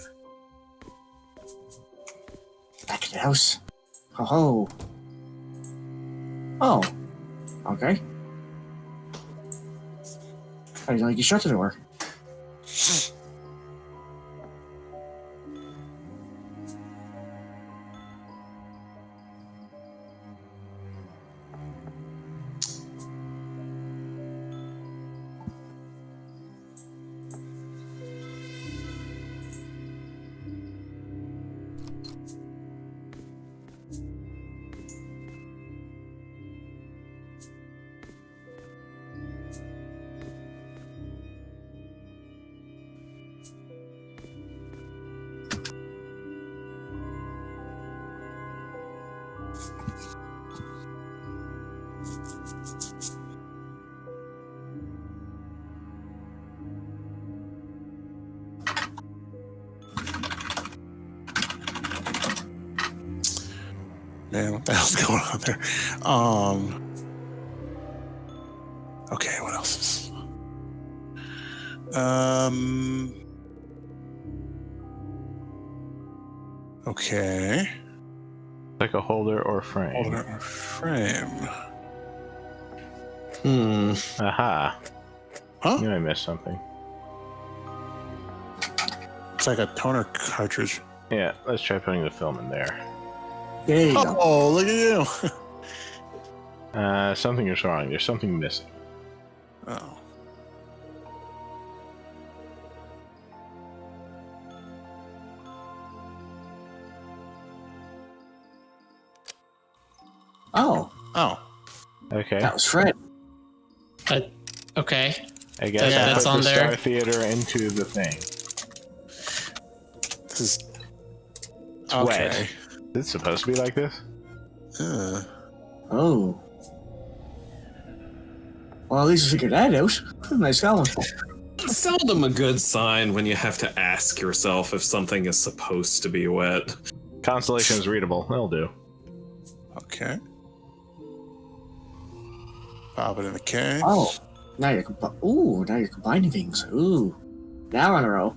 Back in the house. Oh. Oh. Okay. I didn't like you shut the door. Man, what the hell's going on there? Okay, what else is? Okay. Like a holder or frame. Holder or frame. Aha. Huh? Knew I missed something. It's like a toner cartridge. Yeah, let's try putting the film in there. There you go. Oh, look at you. Something is wrong. There's something missing. Oh. Oh, Oh. Okay. that was Fred. Okay. I guess I that's put on the there. Star Theater into the thing. This is It's okay. wet. Is it supposed to be like this? Oh. Well, at least we figured that out. Nice going. It's seldom a good sign when you have to ask yourself if something is supposed to be wet. Constellation is readable. That'll do. Okay. Pop it in the case. Oh, now you're now you're combining things. Ooh, now we're on a roll.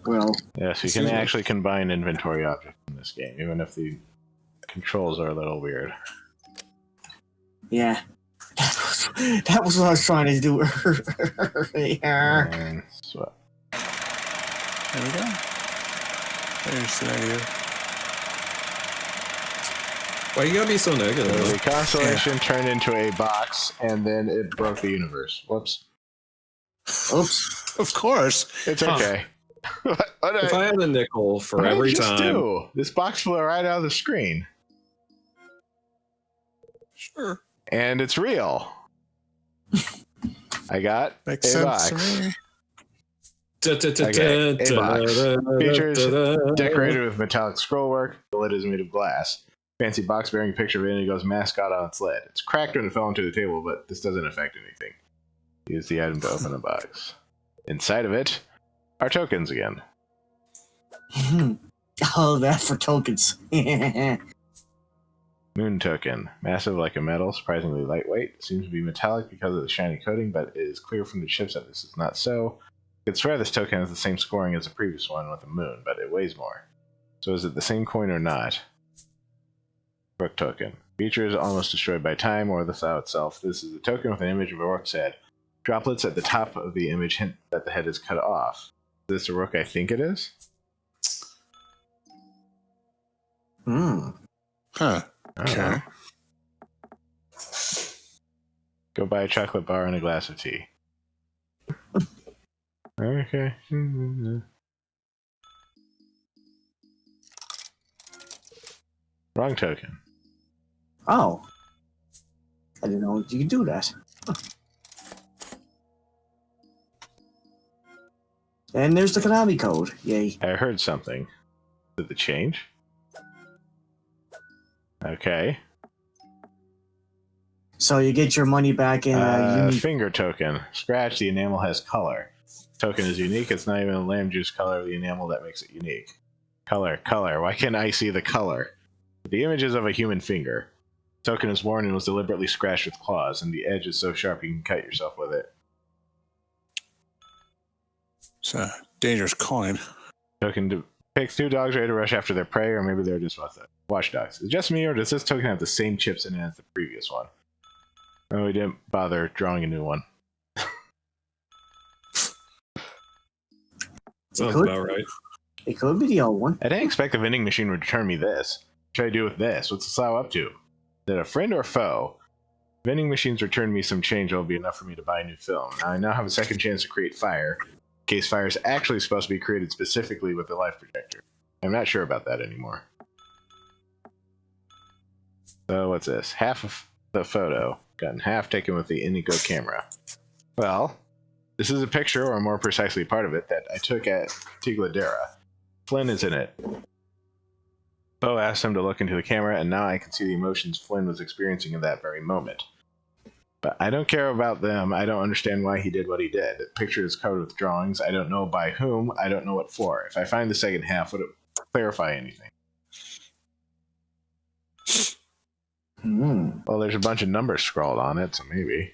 Well, Yes, you can actually combine inventory objects in this game, even if the controls are a little weird. yeah, that was what I was trying to do earlier. And so, There we go. There's the negative. Why you gotta be so the negative? Constellation turned into a box, and then it broke the universe. Whoops. Oops. Of course. It's okay. What If I had a nickel for what did I every just time, do? This box flew right out of the screen, Sure. and it's real. I got Makes a sense box. to me. Features decorated with metallic scrollwork. The lid is made of glass. fancy box bearing a picture of Indigo's mascot on its lid. It's cracked when it fell onto the table, but this doesn't affect anything. Use the item to open the box. Inside of it are tokens again. Oh, that for tokens. Moon token. Massive like a metal, surprisingly lightweight. Seems to be metallic because of the shiny coating, but it is clear from the chips that this is not so. I could swear this token has the same scoring as the previous one with the moon, but it weighs more. So is it the same coin or not? Rook token. Feature is almost destroyed by time or the Thou itself. This is a token with an image of a rook's head. Droplets at the top of the image hint that the head is cut off. Is this a rook I think it is? Huh. Okay. Go buy a chocolate bar and a glass of tea. Okay. Wrong token. Oh. I didn't know you could do that. And there's the Konami code. Yay. I heard something. Did the change? Okay. So you get your money back in a unique... Finger token. Scratch, the enamel has color. Token is unique. It's not even a lamb juice color of the enamel that makes it unique. Color. Why can't I see the color? The image is of a human finger. Token is worn and was deliberately scratched with claws, and the edge is so sharp you can cut yourself with it. It's a dangerous coin. Token depicts two dogs ready to rush after their prey, or maybe they're just watchdogs. Is it just me, or does this token have the same chips in it as the previous one? Oh, we didn't bother drawing a new one. Sounds about right. It could be the old one. I didn't expect the vending machine would return me this. What should I do with this? What's the Slough up to? Is it a friend or foe? Vending machines return me some change that will be enough for me to buy a new film. Now I now have a second chance to create fire, in case fire is actually supposed to be created specifically with the life projector. I'm not sure about that anymore. So what's this? Half of the photo got in half taken with the Indigo camera. Well, this is a picture, or more precisely part of it, that I took at Tigladera. Flynn is in it. Poe asked him to look into the camera, and now I can see the emotions Flynn was experiencing in that very moment. But I don't care about them. I don't understand why he did what he did. The picture is covered with drawings. I don't know by whom. I don't know what for. If I find the second half, would it clarify anything? Well, there's a bunch of numbers scrawled on it, so maybe.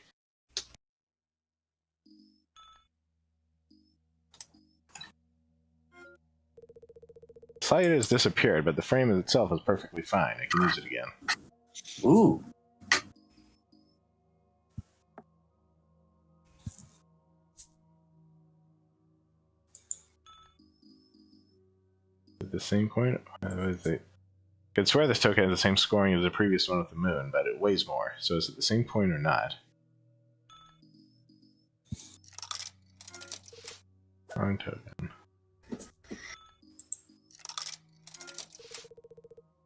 Slide has disappeared, but the frame itself is perfectly fine. I can use it again. Ooh. The same coin? Is it? I could swear this token has the same scoring as the previous one with the moon, but it weighs more. So is it the same coin or not? Wrong token.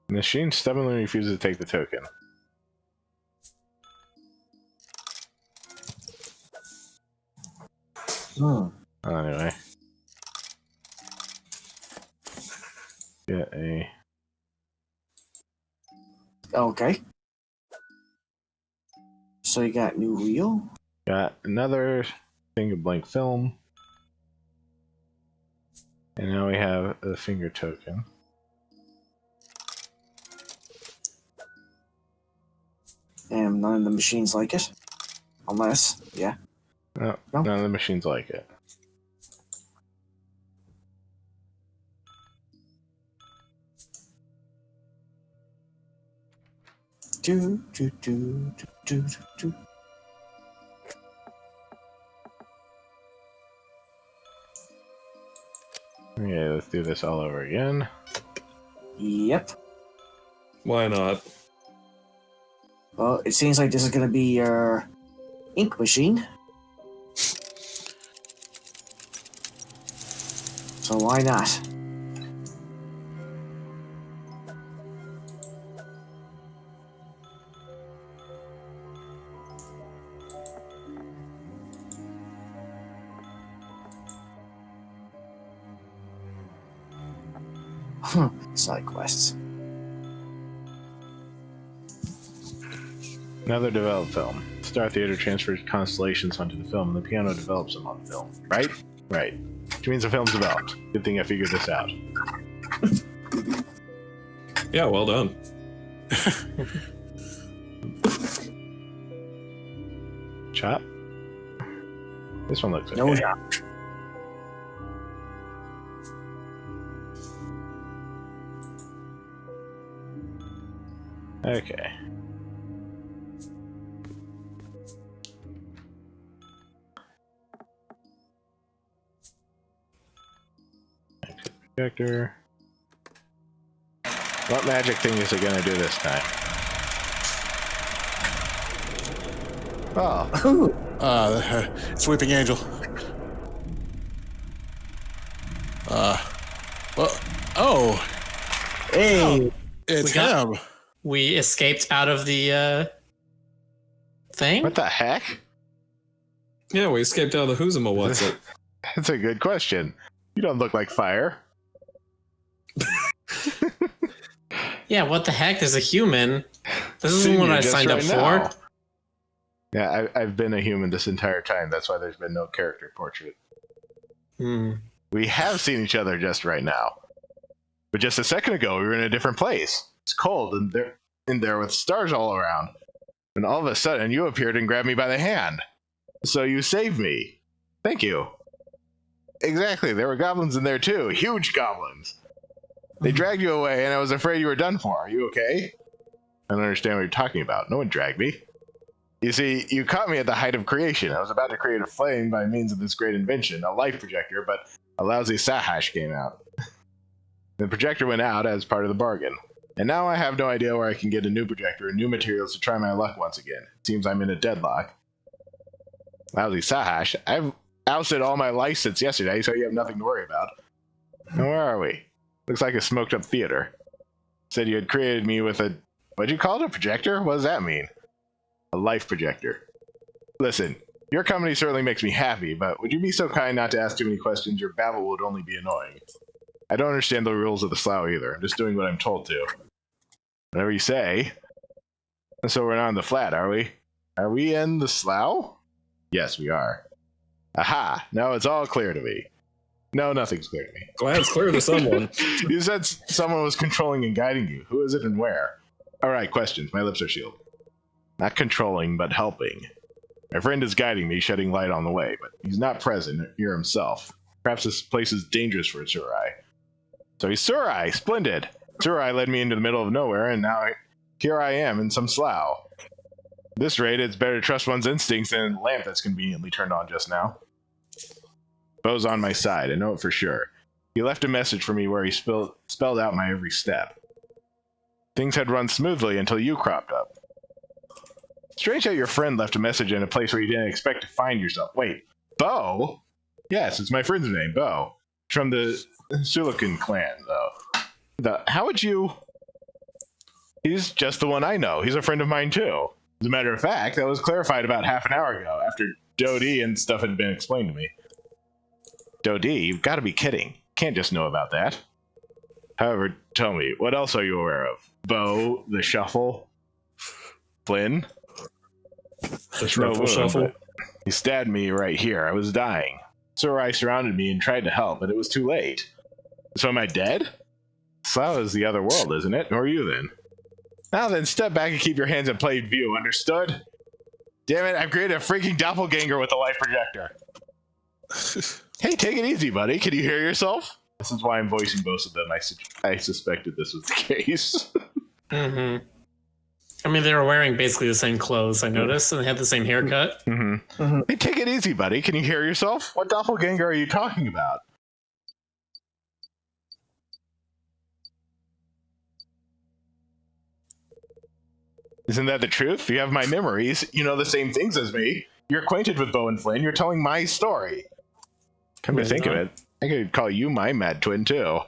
The machine stubbornly refuses to take the token. Anyway. Get a... Okay. So you got new reel? Got another thing of blank film. And now we have a finger token. And none of the machines like it? Unless, yeah. No, No? none of the machines like it. Do, do, do, do, do, do. Okay, let's do this all over again. Yep. Why not? Well, it seems like this is going to be your ink machine. So why not? Side quests. Another developed film. Star Theater transfers constellations onto the film, and the piano develops them on the film. Right? Right. Which means the film's developed. Good thing I figured this out. Yeah, well done. Chop? This one looks okay. No job. Okay. Projector. What magic thing is it gonna do this time? Oh. It's Weeping Angel. Well, oh, Hey, it's We got- him. We escaped out of the thing. What the heck? Yeah, we escaped out of the Whoozuma. What's it? That's a good question. You don't look like fire. Yeah, what the heck? There's a human. This Seen isn't what you I just signed up right for. now. Yeah, I've been a human this entire time. That's why there's been no character portrait. Hmm. We have seen each other just right now. But just a second ago, we were in a different place. It's cold and in there with stars all around. And all of a sudden, you appeared and grabbed me by the hand. So you saved me. Thank you. Exactly, there were goblins in there too. Huge goblins. They dragged you away, and I was afraid you were done for. Are you okay? I don't understand what you're talking about. No one dragged me. You see, you caught me at the height of creation. I was about to create a flame by means of this great invention, a life projector, but a lousy Sahash came out. The projector went out as part of the bargain. And now I have no idea where I can get a new projector and new materials to try my luck once again. It seems I'm in a deadlock. Lousy Sahash, I've ousted all my lice since yesterday, so you have nothing to worry about. Now where are we? Looks like a smoked up theater. Said you had created me with a... What'd you call it? A projector? What does that mean? A life projector. Listen, your company certainly makes me happy, but would you be so kind not to ask too many questions? Your babble would only be annoying. I don't understand the rules of the slough either. I'm just doing what I'm told to. Whatever you say. So we're not in the flat, are we? Are we in the slough? Yes, we are. Aha! Now it's all clear to me. No, nothing's clear to me. Glad it's clear to someone. You said someone was controlling and guiding you. Who is it and where? Alright, questions. My lips are sealed. Not controlling, but helping. My friend is guiding me, shedding light on the way, but he's not present here himself. Perhaps this place is dangerous for Surai. So he's Surai! Splendid! Surai led me into the middle of nowhere, and now here I am in some slough. At this rate, it's better to trust one's instincts than a lamp that's conveniently turned on just now. Bo's on my side, I know it for sure. He left a message for me where he spelled out my every step. Things had run smoothly until you cropped up. Strange how your friend left a message in a place where you didn't expect to find yourself. Wait, Bo? Yes, it's my friend's name, Bo. From the Sulican clan, though. How would you... He's just the one I know. He's a friend of mine, too. As a matter of fact, that was clarified about half an hour ago, after Dodie and stuff had been explained to me. Dodie, you've got to be kidding. Can't just know about that. However, tell me, what else are you aware of? Bo, the Shuffle, Flynn? The Shuffle. He stabbed me right here. I was dying. Surai surrounded me and tried to help, but it was too late. So am I dead? Slough is the other world, isn't it? Or are you then? Now then, step back and keep your hands in plain view, understood? Damn it, I've created a freaking doppelganger with a light projector. Hey, take it easy, buddy. Can you hear yourself? This is why I'm voicing both of them. I suspected this was the case. Mm-hmm. I mean, they were wearing basically the same clothes, I noticed, and they had the same haircut. Mm-hmm. Mm-hmm. Hey, take it easy, buddy. Can you hear yourself? What doppelganger are you talking about? Isn't that the truth? You have my memories. You know the same things as me. You're acquainted with Bo and Flynn. You're telling my story. Come to think of it, I could call you my mad twin, too.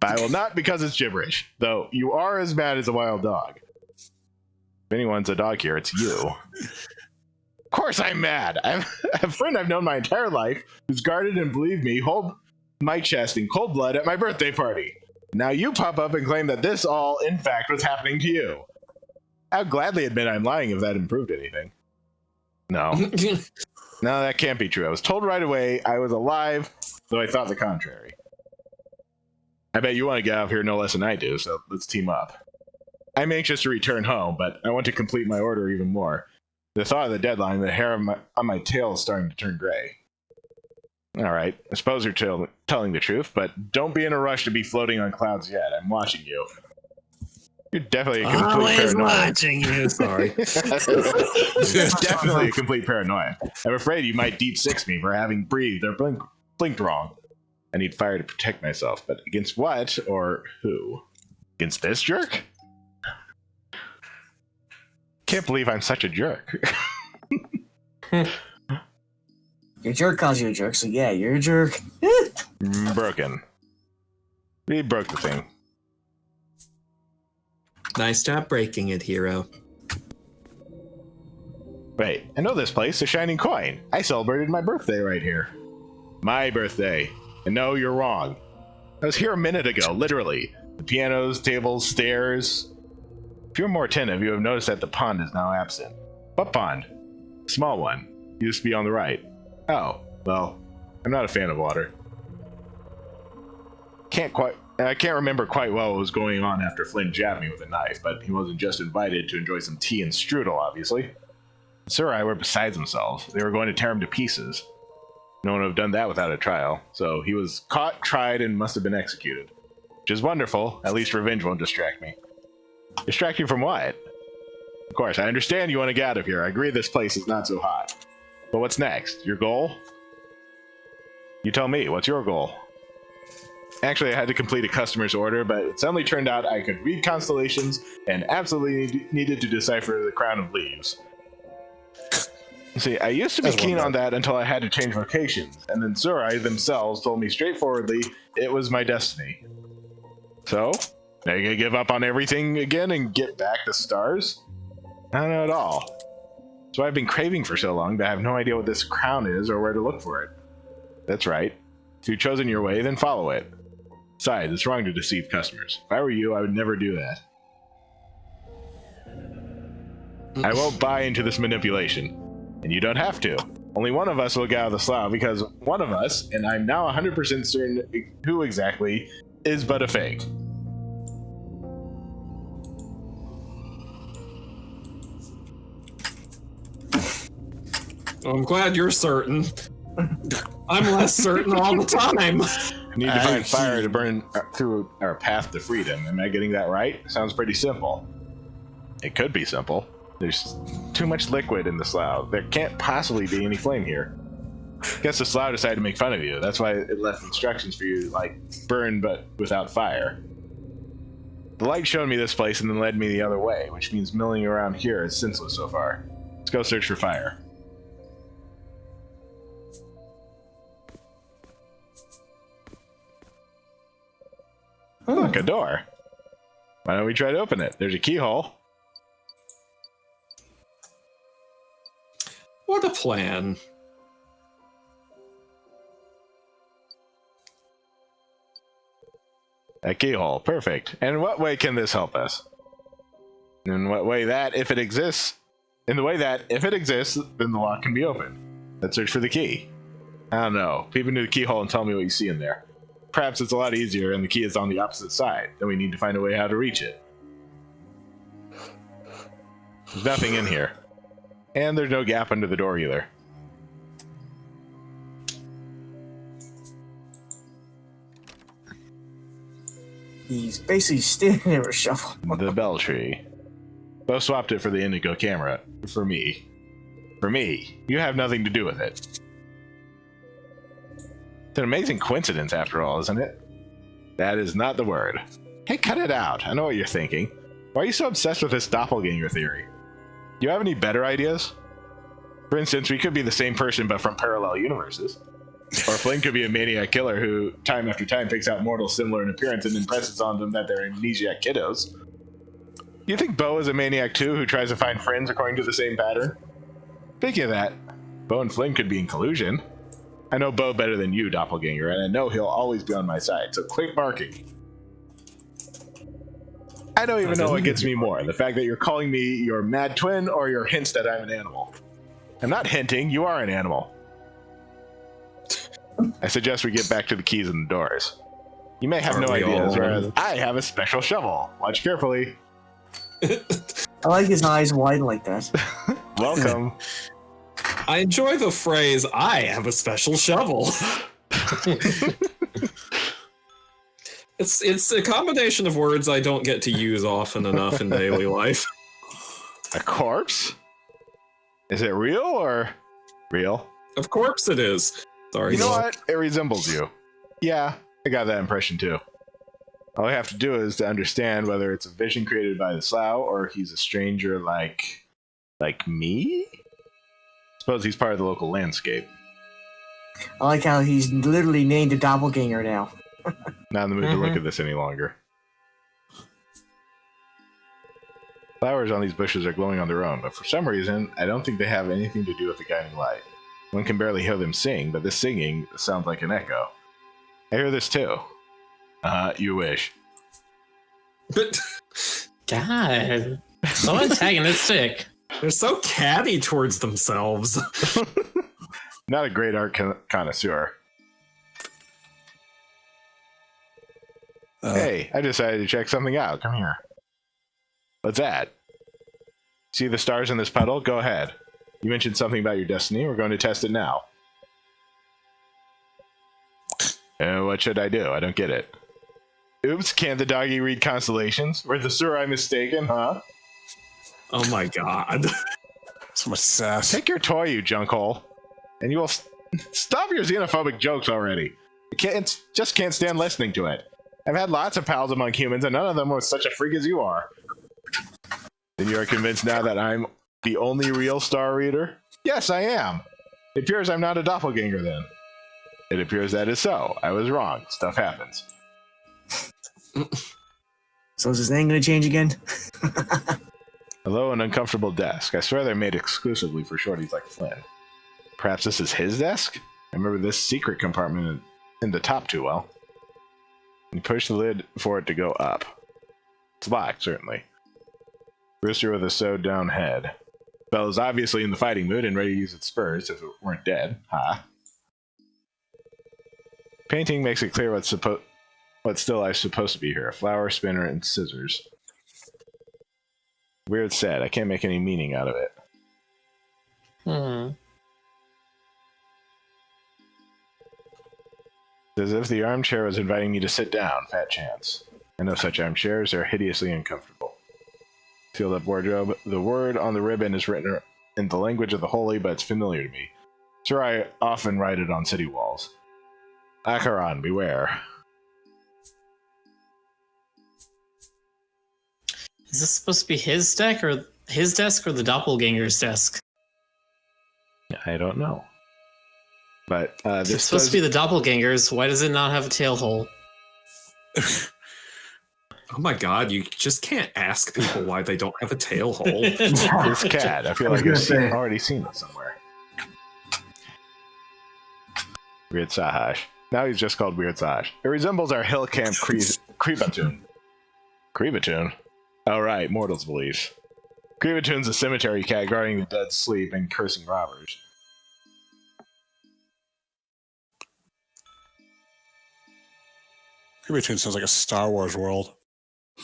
But I will not because it's gibberish. Though you are as mad as a wild dog. If anyone's a dog here, it's you. Of course I'm mad. I'm a friend I've known my entire life who's guarded and believed me, hold my chest in cold blood at my birthday party. Now you pop up and claim that this all, in fact, was happening to you. I'll gladly admit I'm lying if that improved anything. No. No, that can't be true. I was told right away I was alive, though I thought the contrary. I bet you want to get out of here no less than I do, so let's team up. I'm anxious to return home, but I want to complete my order even more. The thought of the deadline, the hair on my tail is starting to turn gray. Alright, I suppose you're telling the truth, but don't be in a rush to be floating on clouds yet. I'm watching you. You're definitely a complete paranoid. Watching you, sorry. You're definitely a complete paranoid. I'm afraid you might deep six me for having breathed or blinked wrong. I need fire to protect myself, but against what or who? Against this jerk? Can't believe I'm such a jerk. Your jerk calls you a jerk, so yeah, you're a jerk. Broken. We broke the thing. Nice job breaking it, hero. Wait, I know this place, the Shining Coin. I celebrated my birthday right here. My birthday. And no, you're wrong. I was here a minute ago, literally. The pianos, tables, stairs. If you're more attentive, you have noticed that the pond is now absent. What pond? Small one. Used to be on the right. Oh, well, I'm not a fan of water. I can't remember quite well what was going on after Flynn jabbed me with a knife, but he wasn't just invited to enjoy some tea and strudel, obviously. Sir and I were beside themselves. They were going to tear him to pieces. No one would have done that without a trial, so he was caught, tried, and must have been executed. Which is wonderful. At least revenge won't distract me. Distract you from what? Of course, I understand you want to get out of here. I agree this place is not so hot. But what's next? Your goal? You tell me, what's your goal? Actually, I had to complete a customer's order, but it suddenly turned out I could read constellations and absolutely needed to decipher the crown of leaves. See, I used to be keen on that until I had to change vocations, and then Zurai themselves told me straightforwardly it was my destiny. So, now you gonna give up on everything again and get back to stars? I don't know at all. So I've been craving for so long that I have no idea what this crown is or where to look for it. That's right. If you've chosen your way, then follow it. Besides, it's wrong to deceive customers. If I were you, I would never do that. I won't buy into this manipulation. And you don't have to. Only one of us will get out of the slough because one of us, and I'm now 100% certain who exactly, is but a fake. Well, I'm glad you're certain. I'm less certain all the time. I need to find fire to burn through our path to freedom. Am I getting that right? Sounds pretty simple. It could be simple. There's too much liquid in the slough. There can't possibly be any flame here. Guess the slough decided to make fun of you. That's why it left instructions for you to, like, burn but without fire. The light showed me this place and then led me the other way, which means milling around here is senseless so far. Let's go search for fire. Look, a door. Why don't we try to open it? There's a keyhole. What a plan. A keyhole. Perfect. And in what way can this help us? In what way that, if it exists, in the way that, if it exists, then the lock can be opened. Let's search for the key. I don't know. Peep into the keyhole and tell me what you see in there. Perhaps it's a lot easier and the key is on the opposite side. Then we need to find a way how to reach it. There's nothing in here. And there's no gap under the door either. He's basically standing there with a shovel. The bell tree. Both swapped it for the indigo camera. For me. For me. You have nothing to do with it. It's an amazing coincidence after all, isn't it? That is not the word. Hey, cut it out. I know what you're thinking. Why are you so obsessed with this doppelganger theory? Do you have any better ideas? For instance, we could be the same person but from parallel universes. Or Flynn could be a maniac killer who, time after time, picks out mortals similar in appearance and impresses on them that they're amnesiac kiddos. You think Bo is a maniac too who tries to find friends according to the same pattern? Speaking of that, Bo and Flynn could be in collusion. I know Bo better than you, doppelganger, and I know he'll always be on my side, so quit barking. I don't even know what gets me more. The fact that you're calling me your mad twin or your hints that I'm an animal. I'm not hinting, you are an animal. I suggest we get back to the keys and the doors. You may have no ideas, whereas I have a special shovel. Watch carefully. I like his eyes wide like that. Welcome. I enjoy the phrase, I have a special shovel. It's a combination of words I don't get to use often enough in daily life. A corpse? Is it real or real? Of course it is. Sorry. You know what? It resembles you. Yeah, I got that impression too. All I have to do is to understand whether it's a vision created by the Slough or he's a stranger like me? Suppose he's part of the local landscape. I like how he's literally named a doppelganger now. Not in the mood to look at this any longer. Flowers on these bushes are glowing on their own, but for some reason, I don't think they have anything to do with the guiding light. One can barely hear them sing, but this singing sounds like an echo. I hear this too. You wish. But God, so antagonistic. They're so catty towards themselves. Not a great art connoisseur. Hey, I decided to check something out. Come here. What's that? See the stars in this puddle? Go ahead. You mentioned something about your destiny. We're going to test it now. What should I do? I don't get it. Oops, can't the doggy read constellations? Were the Surai mistaken, huh? Oh my god. So much sass. Take your toy, you junkhole. And you will stop your xenophobic jokes already. Just can't stand listening to it. I've had lots of pals among humans, and none of them was such a freak as you are. Then you are convinced now that I'm the only real star reader? Yes, I am. It appears I'm not a doppelganger then. It appears that is so. I was wrong. Stuff happens. So is his name going to change again? Hello, an uncomfortable desk. I swear they're made exclusively for shorties like Flynn. Perhaps this is his desk? I remember this secret compartment in the top too well. You push the lid for it to go up. It's locked, certainly. Rooster with a sewed-down head. Belle is obviously in the fighting mood and ready to use its spurs if it weren't dead. Ha! Painting makes it clear what still life's supposed to be here. A flower, spinner, and scissors. Weird set. I can't make any meaning out of it. It's as if the armchair was inviting me to sit down. Fat chance. I know such armchairs are hideously uncomfortable. Sealed up wardrobe. The word on the ribbon is written in the language of the holy, but it's familiar to me. Sure, I often write it on city walls. Acheron, beware. Is this supposed to be his desk or the doppelganger's desk? I don't know. But If it's supposed to be the doppelganger's, why does it not have a tail hole? Oh my god, you just can't ask people why they don't have a tail hole. This cat, I feel like I've already seen it somewhere. Weird Sahash. Now he's just called Weird Sahash. It resembles our hill camp Creepatoon. Creepatoon? Oh right, mortals believe. Creepatoon's a cemetery cat guarding the dead's sleep and cursing robbers. Creepatoon sounds like a Star Wars world.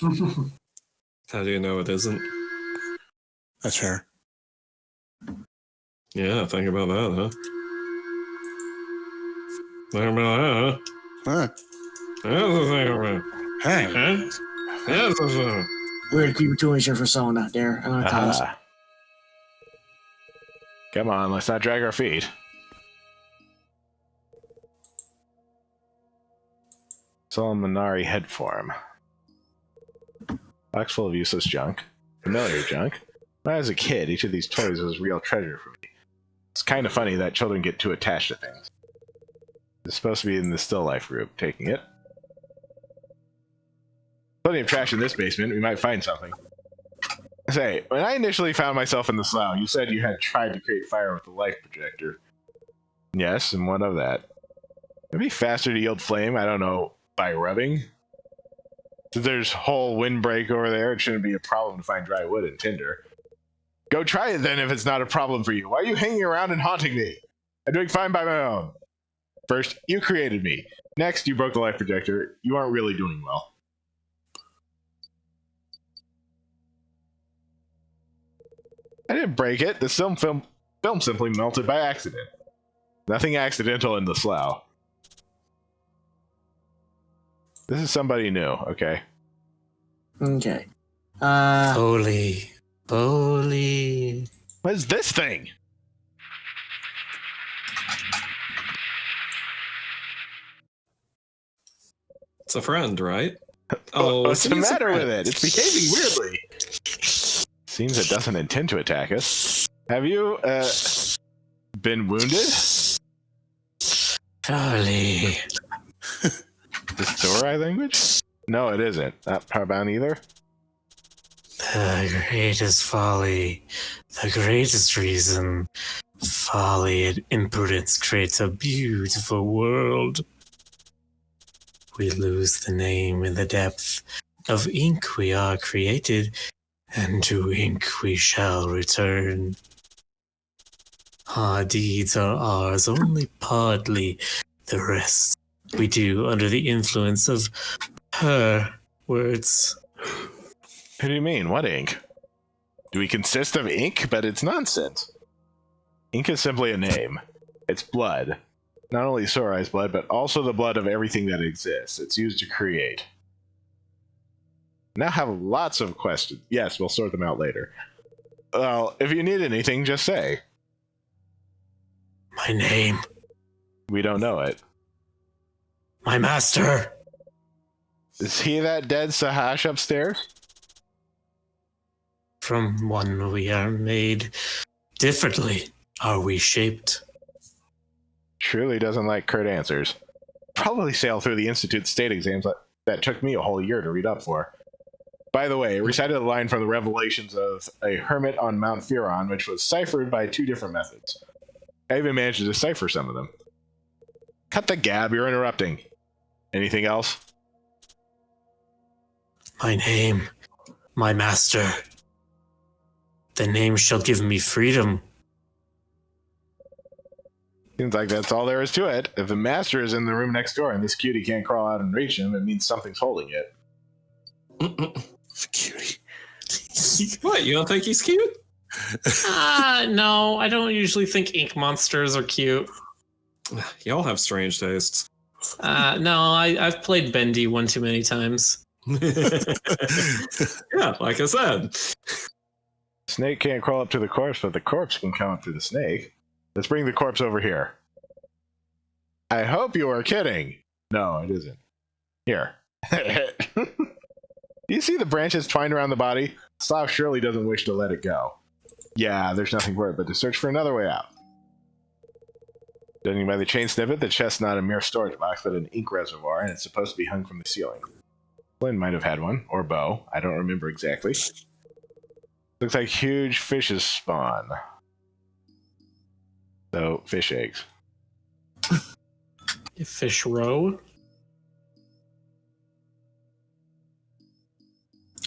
How do you know it isn't? That's fair. Yeah, think about that, huh? Think about that, huh? Hey. Huh? Weird Creepatoon is your persona there. Come on, let's not drag our feet. Solomonari head form. Box full of useless junk. Familiar junk. When I was a kid, each of these toys was a real treasure for me. It's kind of funny that children get too attached to things. It's supposed to be in the still life group. Taking it. Plenty of trash in this basement. We might find something. Say, when I initially found myself in the slough, you said you had tried to create fire with the life projector. Yes, and what of that? It'd be faster to yield flame, I don't know, by rubbing? Since there's whole windbreak over there, it shouldn't be a problem to find dry wood and tinder. Go try it then if it's not a problem for you. Why are you hanging around and haunting me? I'm doing fine by my own. First, you created me. Next, you broke the life projector. You aren't really doing well. I didn't break it. The film simply melted by accident. Nothing accidental in the slough. This is somebody new, okay? Okay. Holy. What is this thing? It's a friend, right? What's the it's a matter with friend. it? It's behaving weirdly. Seems it doesn't intend to attack us. Have you, been wounded? Holy. The Storai language? No, it isn't. Not Parban either. The greatest folly, the greatest reason. Folly and impudence creates a beautiful world. We lose the name in the depth of ink we are created, and to ink we shall return. Our deeds are ours only partly, the rest we do under the influence of her words. Who do you mean? What ink? Do we consist of ink? But it's nonsense. Ink is simply a name. It's blood. Not only Sorai's blood, but also the blood of everything that exists. It's used to create. Now have lots of questions. Yes, we'll sort them out later. Well, if you need anything, just say. My name, We don't know it. my master. Is he that dead Sahash upstairs? From one we are made, differently are we shaped. Truly doesn't like curt answers. Probably sailed through the Institute's state exams that took me a whole year to read up for. By the way, recited a line from the Revelations of a hermit on Mount Furon, which was ciphered by 2 different methods. I even managed to decipher some of them. Cut the gab, you're interrupting. Anything else? My name, my master. The name shall give me freedom. Seems like that's all there is to it. If the master is in the room next door and this cutie can't crawl out and reach him, it means something's holding it. Cutie. What, you don't think he's cute? No, I don't usually think ink monsters are cute. Y'all have strange tastes. No, I've played Bendy one too many times. Yeah, like I said. Snake can't crawl up to the corpse, but the corpse can come up to the snake. Let's bring the corpse over here. I hope you are kidding. No, it isn't. Here. Do you see the branches twined around the body? Slav surely doesn't wish to let it go. Yeah, there's nothing for it but to search for another way out. Judging by the chain snippet, the chest's not a mere storage box, but an ink reservoir, and it's supposed to be hung from the ceiling. Flynn might have had one, or Bo. I don't remember exactly. Looks like huge fishes spawn. So, fish eggs. Fish roe?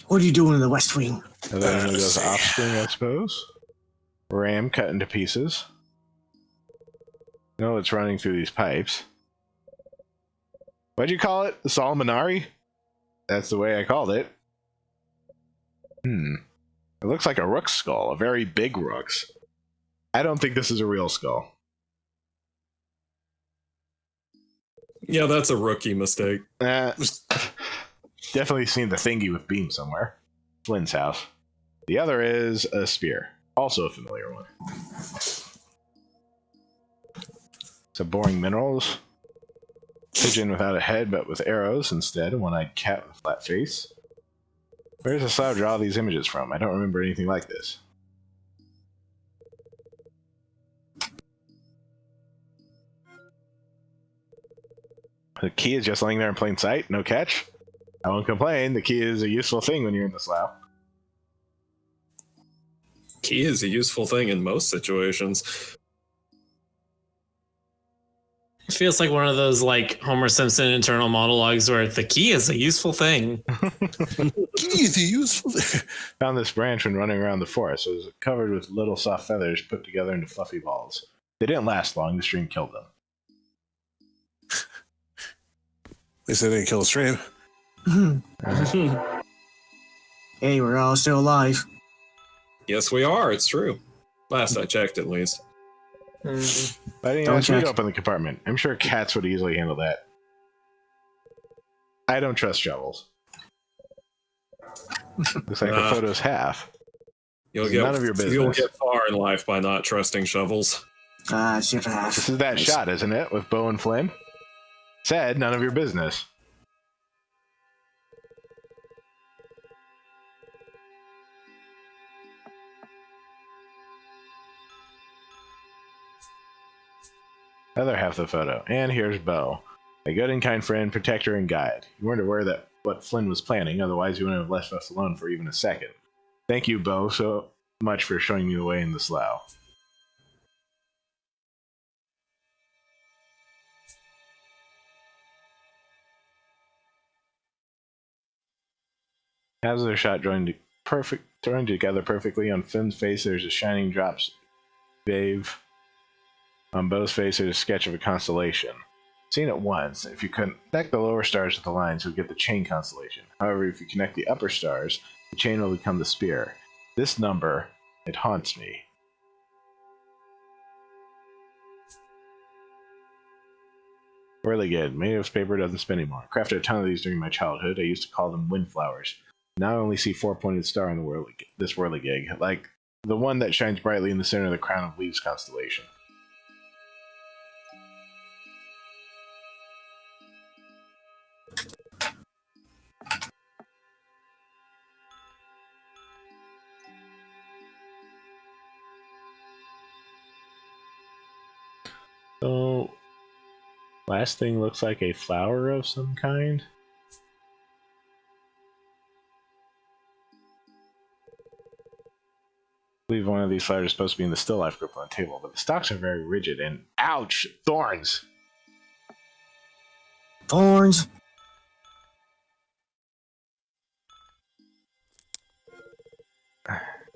What are you doing in the West Wing? And then it goes offspring, I suppose. Ram cut into pieces. No, it's running through these pipes. What'd you call it? The Solomonari? That's the way I called it. It looks like a rook's skull, a very big rook's. I don't think this is a real skull. Yeah, that's a rookie mistake. Definitely seen the thingy with beam somewhere. Flynn's house. The other is a spear. Also a familiar one. Some boring minerals. Pigeon without a head but with arrows instead. A one-eyed cat with a flat face. Where does the Slav draw these images from? I don't remember anything like this. The key is just laying there in plain sight. No catch. I won't complain. The key is a useful thing when you're in the Slav. Key is a useful thing in most situations. It feels like one of those like Homer Simpson internal monologues where the key is a useful thing. Easy, useful. Found this branch when running around the forest. It was covered with little soft feathers put together into fluffy balls. They didn't last long. The stream killed them. They said they didn't kill the stream. Hey, we're all still alive. Yes, we are. It's true. Last I checked, at least. Why didn't you Don't ask me to check. open the compartment? I'm sure cats would easily handle that. I don't trust shovels. Looks like the photo's half. You'll It's none of your business. You'll get far in life by not trusting shovels. It's the other half. This is that shot, isn't it? With Bo and Flynn? Said none of your business. Other half of the photo. And here's Bo. A good and kind friend, protector, and guide. You weren't aware that what Flynn was planning, otherwise you wouldn't have left us alone for even a second. Thank you, Bo, so much for showing me the way in the slough. As their shot joined together perfectly, on Flynn's face there's a shining drops wave. On Bo's face there's a sketch of a constellation. Seen it once, if you connect the lower stars with the lines, you'll get the chain constellation. However, if you connect the upper stars, the chain will become the spear. This number, it haunts me. Whirligig, made of paper, doesn't spin anymore. Crafted a ton of these during my childhood. I used to call them windflowers. Now I only see four-pointed star on the this whirligig, like the one that shines brightly in the center of the crown of leaves constellation. So, last thing looks like a flower of some kind. I believe one of these flowers is supposed to be in the still life group on the table, but the stalks are very rigid and ouch! Thorns! Thorns.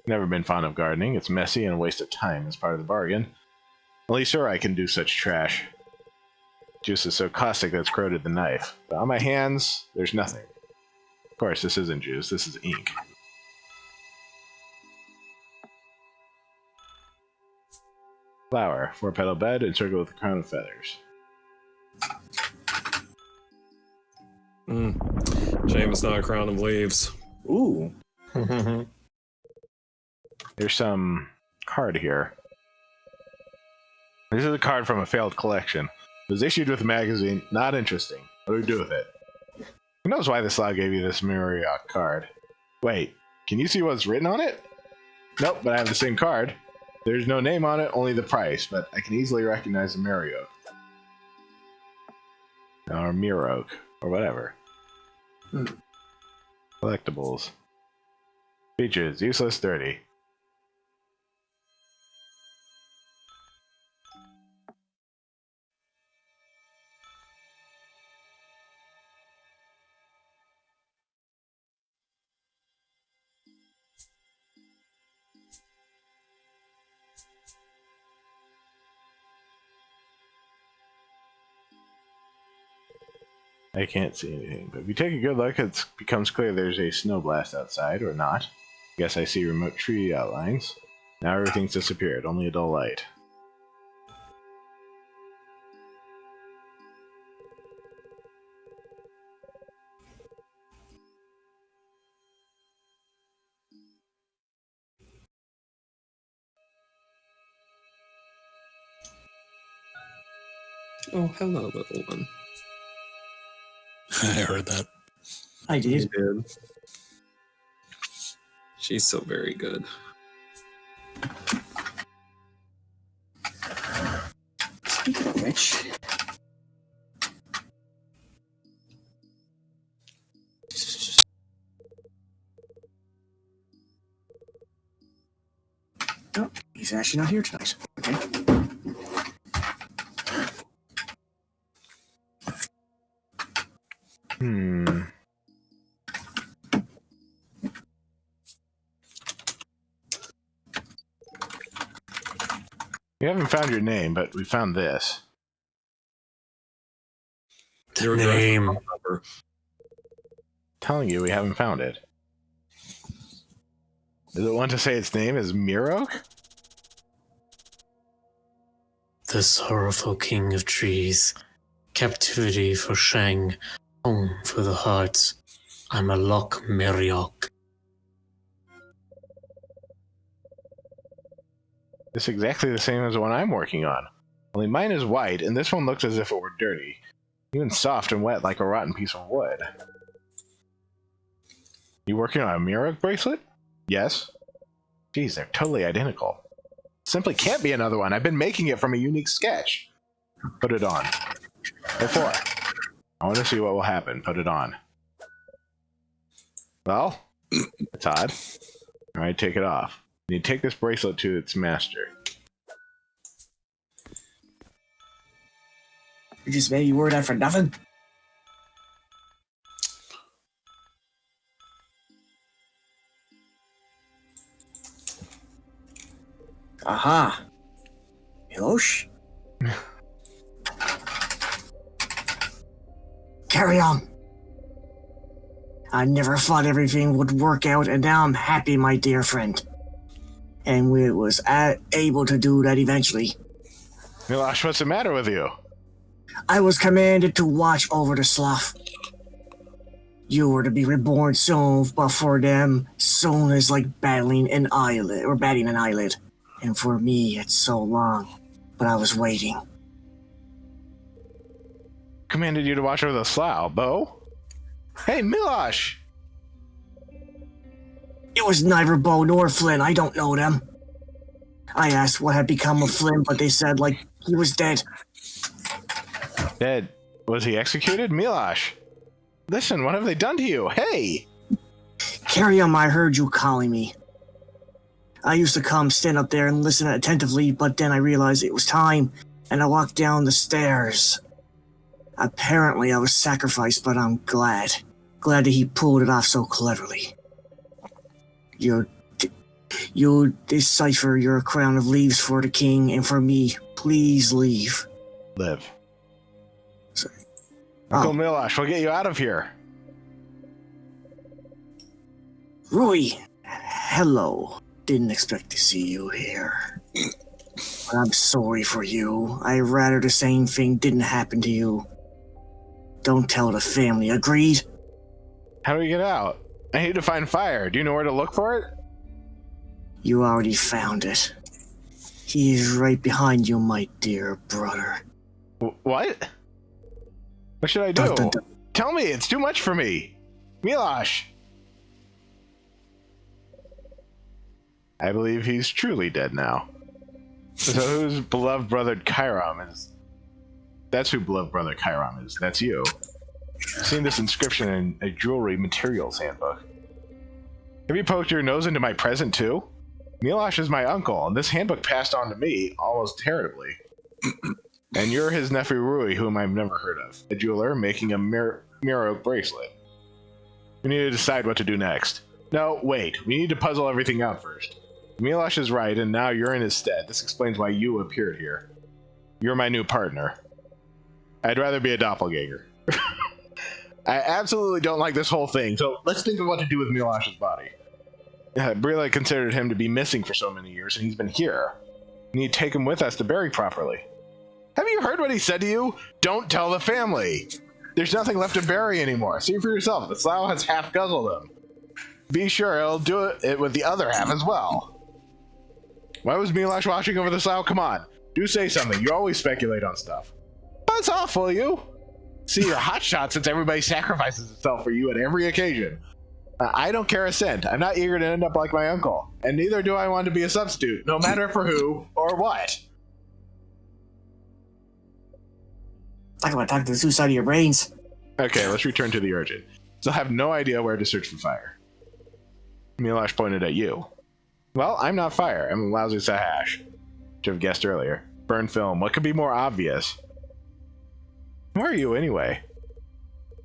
Never been fond of gardening. It's messy and a waste of time as part of the bargain. Only sure I can do such trash. Juice is so caustic that it's corroded the knife. But on my hands, there's nothing. Of course, this isn't juice, this is ink. Flower, 4-petal bed, encircled with a crown of feathers. Shame it's not a crown of leaves. Ooh. There's some card here. This is a card from a failed collection. It was issued with a magazine. Not interesting. What do we do with it? Who knows why the slot gave you this Marriott card? Wait, can you see what's written on it? Nope, but I have the same card. There's no name on it, only the price, but I can easily recognize the Marriott. Or Miro, or whatever. Collectibles. Features, useless 30. I can't see anything, but if you take a good look, it becomes clear there's a snow blast outside, or not. Guess I see remote tree outlines. Now everything's disappeared, only a dull light. Oh, hello, little one. I heard that. I You did. did. She's so very good. Speaking of which, oh, he's actually not here tonight. Okay. We haven't found your name, but we found this. Your Name. number. Telling you, we haven't found it. Does it want to say its name is Mirok? The sorrowful king of trees. Captivity for Shang. Home for the hearts. I'm a Loch Meriok. It's exactly the same as the one I'm working on. Only mine is white, and this one looks as if it were dirty. Even soft and wet like a rotten piece of wood. You working on a Mirok bracelet? Yes. Geez, they're totally identical. Simply can't be another one. I've been making it from a unique sketch. Put it on. Therefore, I want to see what will happen. Put it on. Well, it's odd. Alright, take it off. You take this bracelet to its master. You just made me wore that for nothing? Aha. Milosh? Carry on. I never thought everything would work out, and now I'm happy, my dear friend. And we was able to do that eventually. Milosh, what's the matter with you? I was commanded to watch over the sloth. You were to be reborn soon, but for them, soon is like batting an eyelid. And for me, it's so long. But I was waiting. Commanded you to watch over the slough, Bo? Hey, Milosh! It was neither Bo nor Flynn. I don't know them. I asked what had become of Flynn, but they said, like, he was dead. Dead? Was he executed? Milosh! Listen, what have they done to you? Hey! Carry on, I heard you calling me. I used to come, stand up there, and listen attentively, but then I realized it was time, and I walked down the stairs. Apparently, I was sacrificed, but I'm glad. Glad that he pulled it off so cleverly. You decipher your crown of leaves for the king, and for me, please leave. Live. Sorry. Uncle Milosh, we'll get you out of here. Rui, hello. Didn't expect to see you here. But I'm sorry for you. I'd rather the same thing didn't happen to you. Don't tell the family, agreed? How do we get out? I need to find fire. Do you know where to look for it? You already found it. He is right behind you, my dear brother. What? What should I do? Dun, dun, dun. Tell me, it's too much for me. Milosh! I believe he's truly dead now. So who's beloved brother Chiram is? That's who beloved brother Chiram is. That's you. I've seen this inscription in a jewelry materials handbook. Have you poked your nose into my present too? Milosh is my uncle, and this handbook passed on to me almost terribly. And you're his nephew Rui, whom I've never heard of. A jeweler making a Mirok bracelet. We need to decide what to do next. No, wait. We need to puzzle everything out first. Milosh is right, and now you're in his stead. This explains why you appeared here. You're my new partner. I'd rather be a doppelganger. I absolutely don't like this whole thing, so let's think of what to do with Milosh's body. Brila considered him to be missing for so many years, and he's been here. We need to take him with us to bury properly. Have you heard what he said to you? Don't tell the family! There's nothing left to bury anymore. See for yourself. The slough has half guzzled him. Be sure he'll do it with the other half as well. Why was Milosh watching over the slough? Come on. Do say something. You always speculate on stuff. Buzz off, will you? See, you're a hotshot since everybody sacrifices itself for you at every occasion. I don't care a cent. I'm not eager to end up like my uncle. And neither do I want to be a substitute, no matter for who or what. Talk about talking to the suicide of your brains. Okay, let's return to the urgent. Still have no idea where to search for fire. Milosh pointed at you. Well, I'm not fire. I'm a lousy Sahash. Should have guessed earlier. Burn film. What could be more obvious? Who are you, anyway?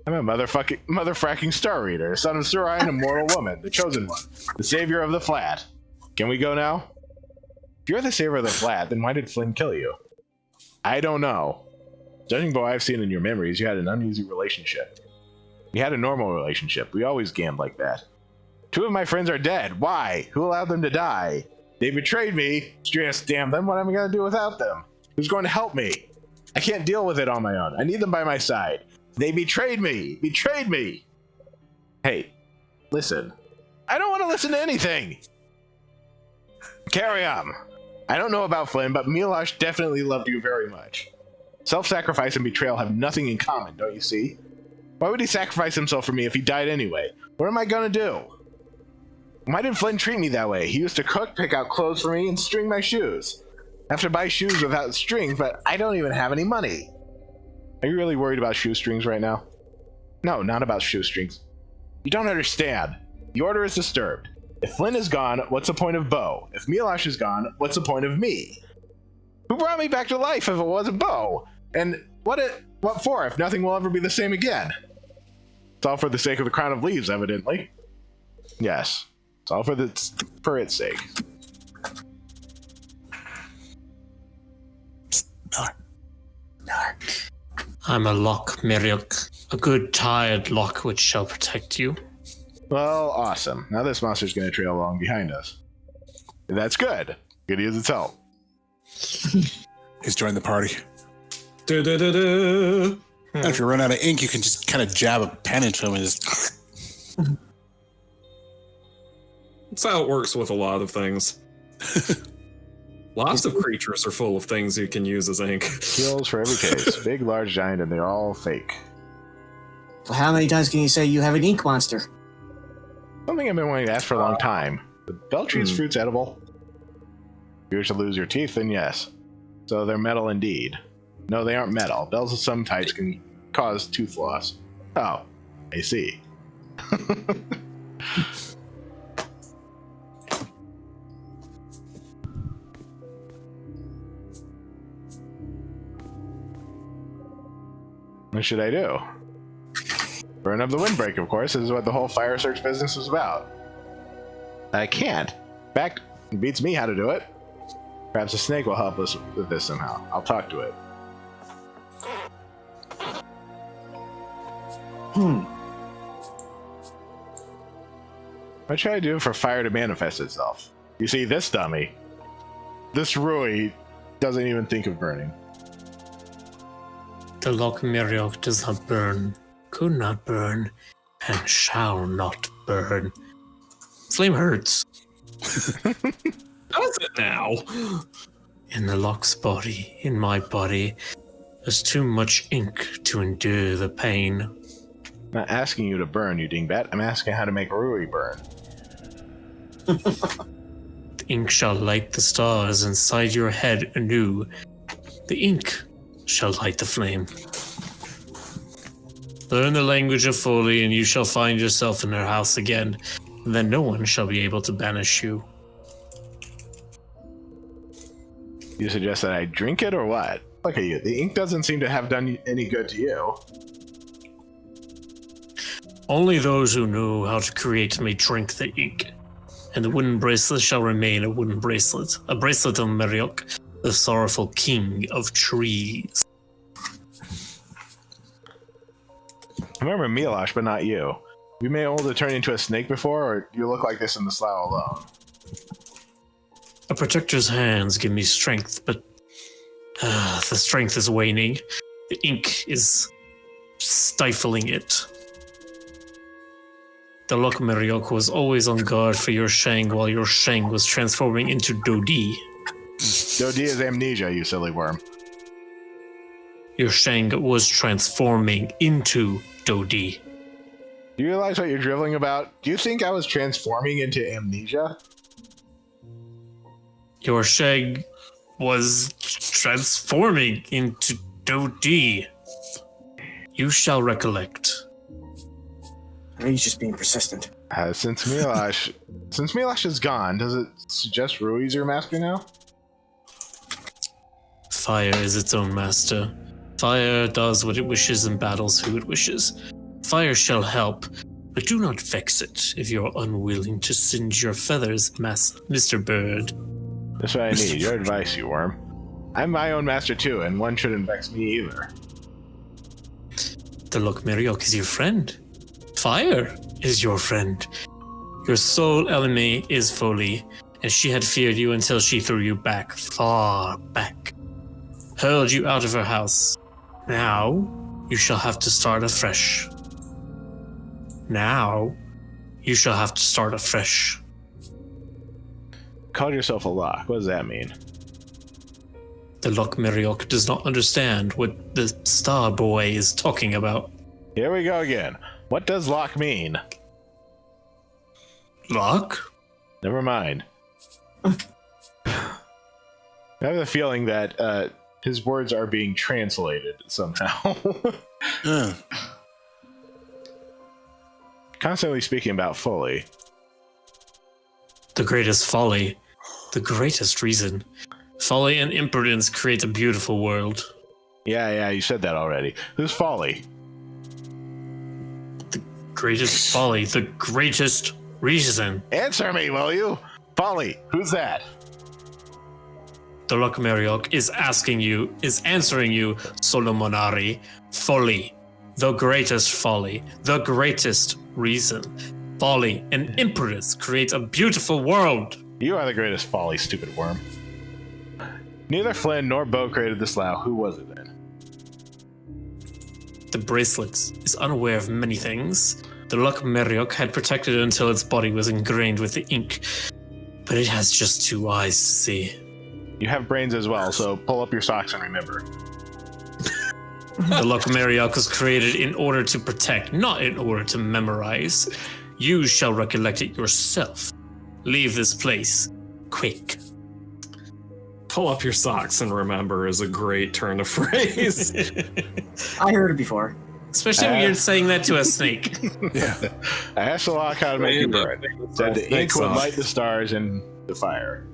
I'm a motherfracking star reader, son of Surai and a mortal woman, the chosen one, the savior of the flat. Can we go now? If you're the saver of the flat, then why did Flynn kill you? I don't know. Judging by what I've seen in your memories, you had an uneasy relationship. You had a normal relationship. We always gammed like that. 2 of my friends are dead. Why? Who allowed them to die? They betrayed me. Stress, damn them. What am I going to do without them? Who's going to help me? I can't deal with it on my own. I need them by my side. They betrayed me. Betrayed me. Hey, listen. I don't want to listen to anything. Carry on. I don't know about Flynn, but Milosh definitely loved you very much. Self-sacrifice and betrayal have nothing in common, don't you see? Why would he sacrifice himself for me if he died anyway? What am I gonna do? Why did Flynn treat me that way? He used to cook, pick out clothes for me, and string my shoes. I have to buy shoes without strings, but I don't even have any money. Are you really worried about shoestrings right now? No, not about shoestrings. You don't understand. The order is disturbed. If Flynn is gone, what's the point of Bo? If Milosh is gone, what's the point of me? Who brought me back to life if it wasn't Bo? And what for if nothing will ever be the same again? It's all for the sake of the crown of leaves, evidently. Yes, it's all for its sake. I'm a lock, Meriok. A good, tired lock which shall protect you. Well, awesome. Now this monster's going to trail along behind us. That's good. Good to use its help. He's joined the party. Do-do-do-do. And if you run out of ink, you can just kind of jab a pen into him and just... That's how it works with a lot of things. Lots of creatures are full of things you can use as ink. Skills for every case. Big, large, giant, and they're all fake. Well, how many times can you say you have an ink monster? Something I've been wanting to ask for a long time. The Beltree's fruit's edible. If you were to lose your teeth, then yes. So they're metal indeed. No, they aren't metal. Bells of some types can cause tooth loss. Oh, I see. What should I do? Burn up the windbreak, of course. This is what the whole fire search business is about. I can't. In fact, it beats me how to do it. Perhaps a snake will help us with this somehow. I'll talk to it. What should I do for fire to manifest itself? You see, this dummy, this Rui, doesn't even think of burning. The lock Meriok does not burn, could not burn, and shall not burn. Flame hurts. Does it now? In the lock's body, in my body, there's too much ink to endure the pain. I'm not asking you to burn, you dingbat. I'm asking how to make Rui burn. The ink shall light the stars inside your head anew. The ink shall light the flame. Learn the language of Foley, and you shall find yourself in her house again. Then no one shall be able to banish you. You suggest that I drink it or what? Look at you. The ink doesn't seem to have done any good to you. Only those who know how to create may drink the ink. And the wooden bracelet shall remain a wooden bracelet. A bracelet of Meriok, the sorrowful king of trees. I remember Milosh, but not you. You may able to turn into a snake before, or do you look like this in the slough alone? A protector's hands give me strength, but the strength is waning. The ink is stifling it. The Loch Meriok was always on guard for your Shang while your Shang was transforming into Dodi. Dodi is amnesia, you silly worm. Your Shang was transforming into Dodi. Do you realize what you're dribbling about? Do you think I was transforming into amnesia? Your Shang was transforming into Dodi. You shall recollect. He's just being persistent. Since Milosh is gone, does it suggest Rui's your master now? Fire is its own master. Fire does what it wishes and battles who it wishes. Fire shall help, but do not vex it if you're unwilling to singe your feathers, Mr. Bird. That's what I need. Your advice, you worm. I'm my own master too, and one shouldn't vex me either. The Lokmeriok is your friend. Fire is your friend. Your sole enemy is Foley, and she had feared you until she threw you back, far back. Hurled you out of her house. Now, you shall have to start afresh. Now, you shall have to start afresh. Call yourself a lock. What does that mean? The Lokmeriok does not understand what the Star Boy is talking about. Here we go again. What does lock mean? Lock? Never mind. I have the feeling that his words are being translated somehow. Constantly speaking about Foley. The greatest folly. The greatest reason. Folly and imprudence create a beautiful world. Yeah, you said that already. Who's Folly? The greatest folly. The greatest reason. Answer me, will you? Folly, who's that? The Lokmeriok is answering you, Solomonari. Folly. The greatest folly. The greatest reason. Folly and imprudence create a beautiful world. You are the greatest folly, stupid worm. Neither Flynn nor Bo created this Lao. Who was it then? The bracelet is unaware of many things. The Lokmeriok had protected it until its body was ingrained with the ink. But it has just 2 eyes to see. You have brains as well, so pull up your socks and remember. The Lokmeriok was created in order to protect, not in order to memorize. You shall recollect it yourself. Leave this place. Quick. Pull up your socks and remember is a great turn of phrase. I heard it before. Especially when you're saying that to a snake. Yeah. I asked the lock how to make it burn. Said the ink would light the stars and the fire.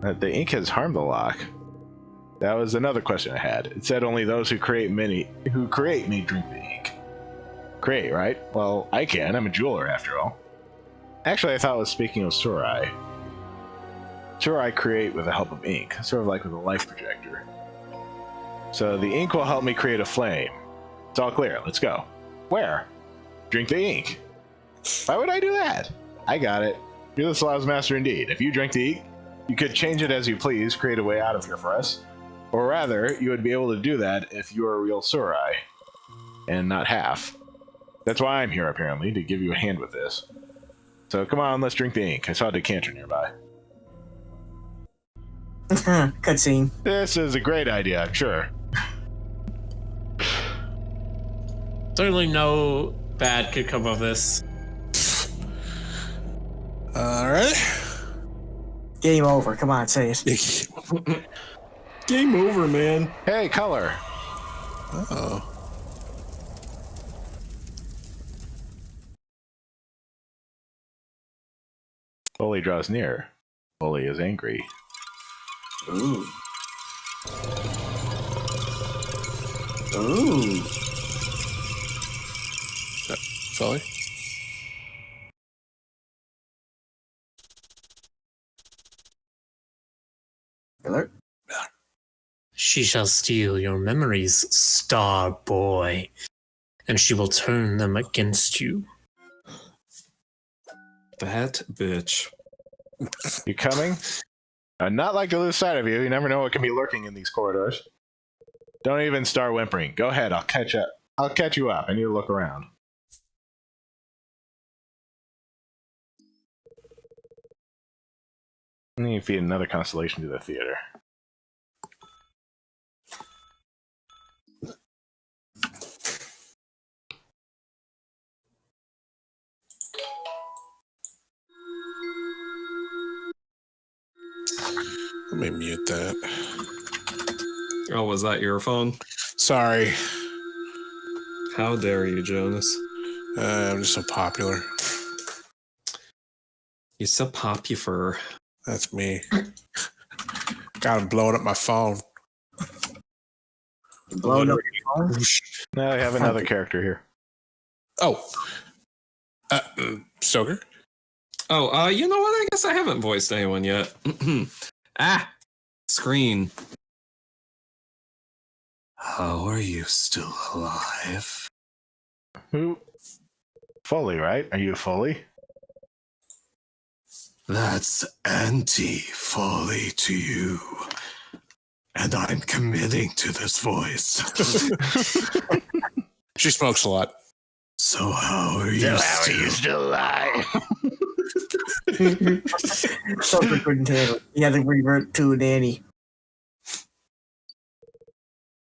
The ink has harmed the lock. That was another question I had. It said only those who create may drink the ink. Create, right? Well, I can. I'm a jeweler after all. Actually, I thought it was speaking of Surai. Surai create with the help of ink, sort of like with a life projector. So the ink will help me create a flame. It's all clear. Let's go. Where? Drink the ink. Why would I do that? I got it. You're the Slav's master indeed. If you drink the ink, you could change it as you please, create a way out of here for us. Or rather, you would be able to do that if you were a real Surai. And not half. That's why I'm here, apparently, to give you a hand with this. So come on, let's drink the ink. I saw a decanter nearby. Cutscene. This is a great idea, I'm sure. Certainly no bad could come of this. All right. Game over. Come on, say it. Game over, man. Hey, color. Uh-oh. Foley draws near. Foley is angry. Ooh. Ooh. Sully? Alert. She shall steal your memories, Star Boy, and she will turn them against you. That bitch. You coming? I'd not like to lose sight of you. You never know what can be lurking in these corridors. Don't even start whimpering. Go ahead, I'll catch up. I'll catch you up. I need to look around. I need to feed another constellation to the theater. Let me mute that. Oh, was that your phone? Sorry. How dare you, Jonas? I'm just so popular. You're so popular. That's me. God, I'm blowing up my phone. Blowing up your phone? Now I have another character here. Oh. Stoker? Oh, you know what? I guess I haven't voiced anyone yet. Screen. How are you still alive? Who? Foley, right? Are you Foley? That's anti-folly to you. And I'm committing to this voice. She smokes a lot. So how are you still alive? Sulfur couldn't handle it. He had to revert to a nanny.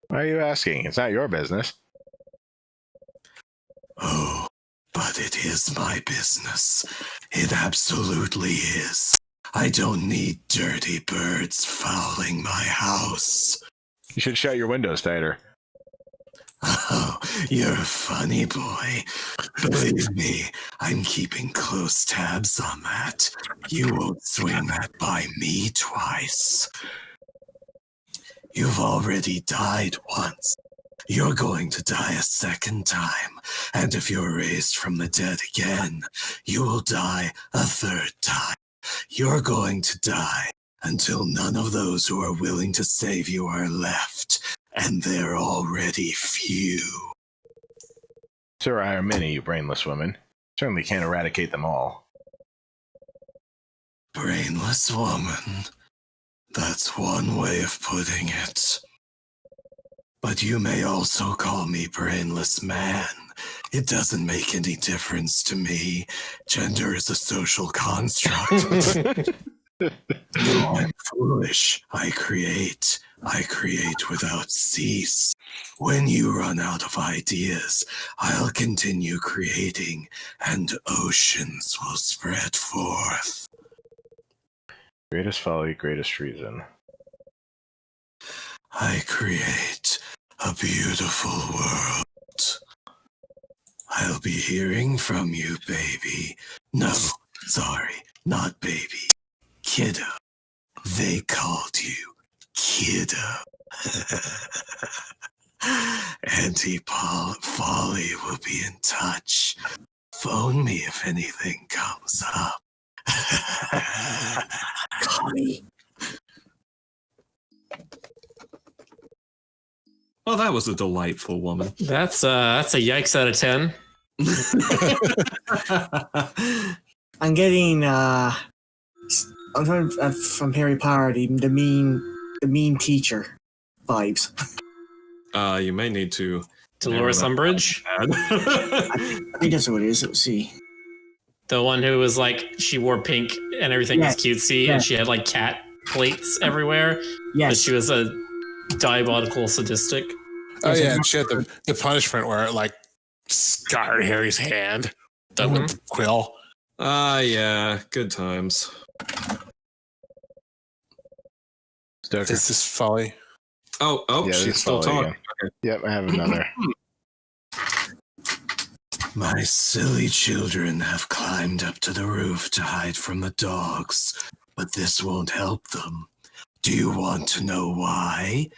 Why are you asking? It's not your business. Oh, but it is my business. It absolutely is. I don't need dirty birds fouling my house. You should shut your windows tighter. Oh, you're a funny boy. Believe me, I'm keeping close tabs on that. You won't swing that by me twice. You've already died once. You're going to die a second time. And if you're raised from the dead again, you will die a third time. You're going to die until none of those who are willing to save you are left. And they're already few. Sir, I are many, you brainless woman. Certainly can't eradicate them all. Brainless woman. That's one way of putting it. But you may also call me brainless man. It doesn't make any difference to me. Gender is a social construct. No, I'm foolish. I create without cease. When you run out of ideas, I'll continue creating, and oceans will spread forth. Greatest folly, greatest reason. I create a beautiful world. I'll be hearing from you, baby. No, sorry, not baby. Kiddo. They called you Kiddo. Anti-folly will be in touch. Phone me if anything comes up. Connie. Well, that was a delightful woman. That's a yikes out of 10. I'm getting from Harry Potter the mean teacher vibes. You may need to Dolores Umbridge, I think that's what it is. Let's see. the one who was like she wore pink and everything was cutesy, and she had like cat plates everywhere. Yes, but she was a diabolical sadistic. Oh yeah, and she had the punishment where it like scarred Harry's hand with the quill. Yeah, good times. Stoker. Is this folly? Oh, Yeah, this she's is still folly talking. again. Yep, I have another. My silly children have climbed up to the roof to hide from the dogs, but this won't help them. Do you want to know why?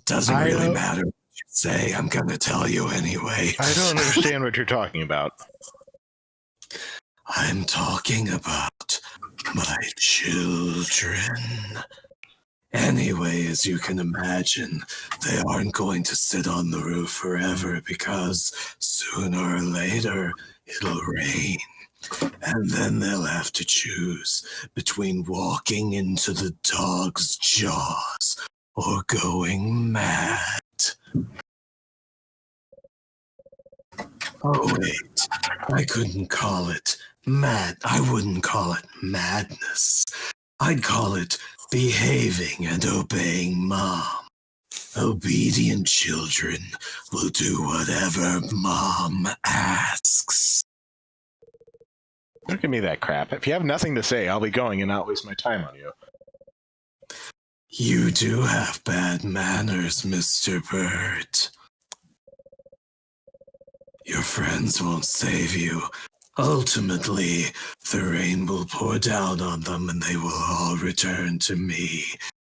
Doesn't really matter what you say. I'm going to tell you anyway. I don't understand what you're talking about. I'm talking about my children. Anyway, as you can imagine, they aren't going to sit on the roof forever because sooner or later it'll rain. And then they'll have to choose between walking into the dog's jaws or going mad. Oh, wait. I couldn't call it mad. I wouldn't call it madness. I'd call it behaving and obeying mom. Obedient children will do whatever mom asks. Don't give me that crap. If you have nothing to say, I'll be going and not waste my time on you. You do have bad manners, Mr. Bird. Your friends won't save you. Ultimately, the rain will pour down on them and they will all return to me.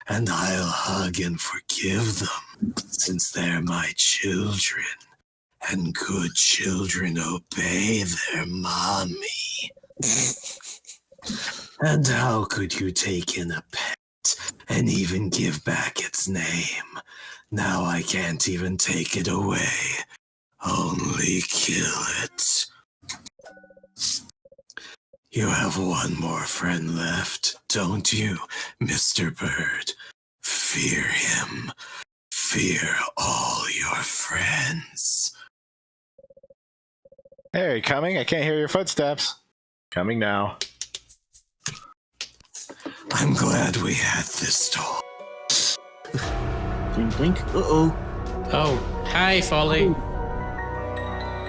And I'll hug and forgive them, since they're my children. And good children obey their mommy. And how could you take in a pet and even give back its name? Now I can't even take it away. Only kill it. You have one more friend left, don't you, Mr. Bird? Fear him. Fear all your friends. Hey, are you coming? I can't hear your footsteps. Coming now. I'm glad we had this talk. Blink, blink. Uh-oh. Oh, hi, Folly.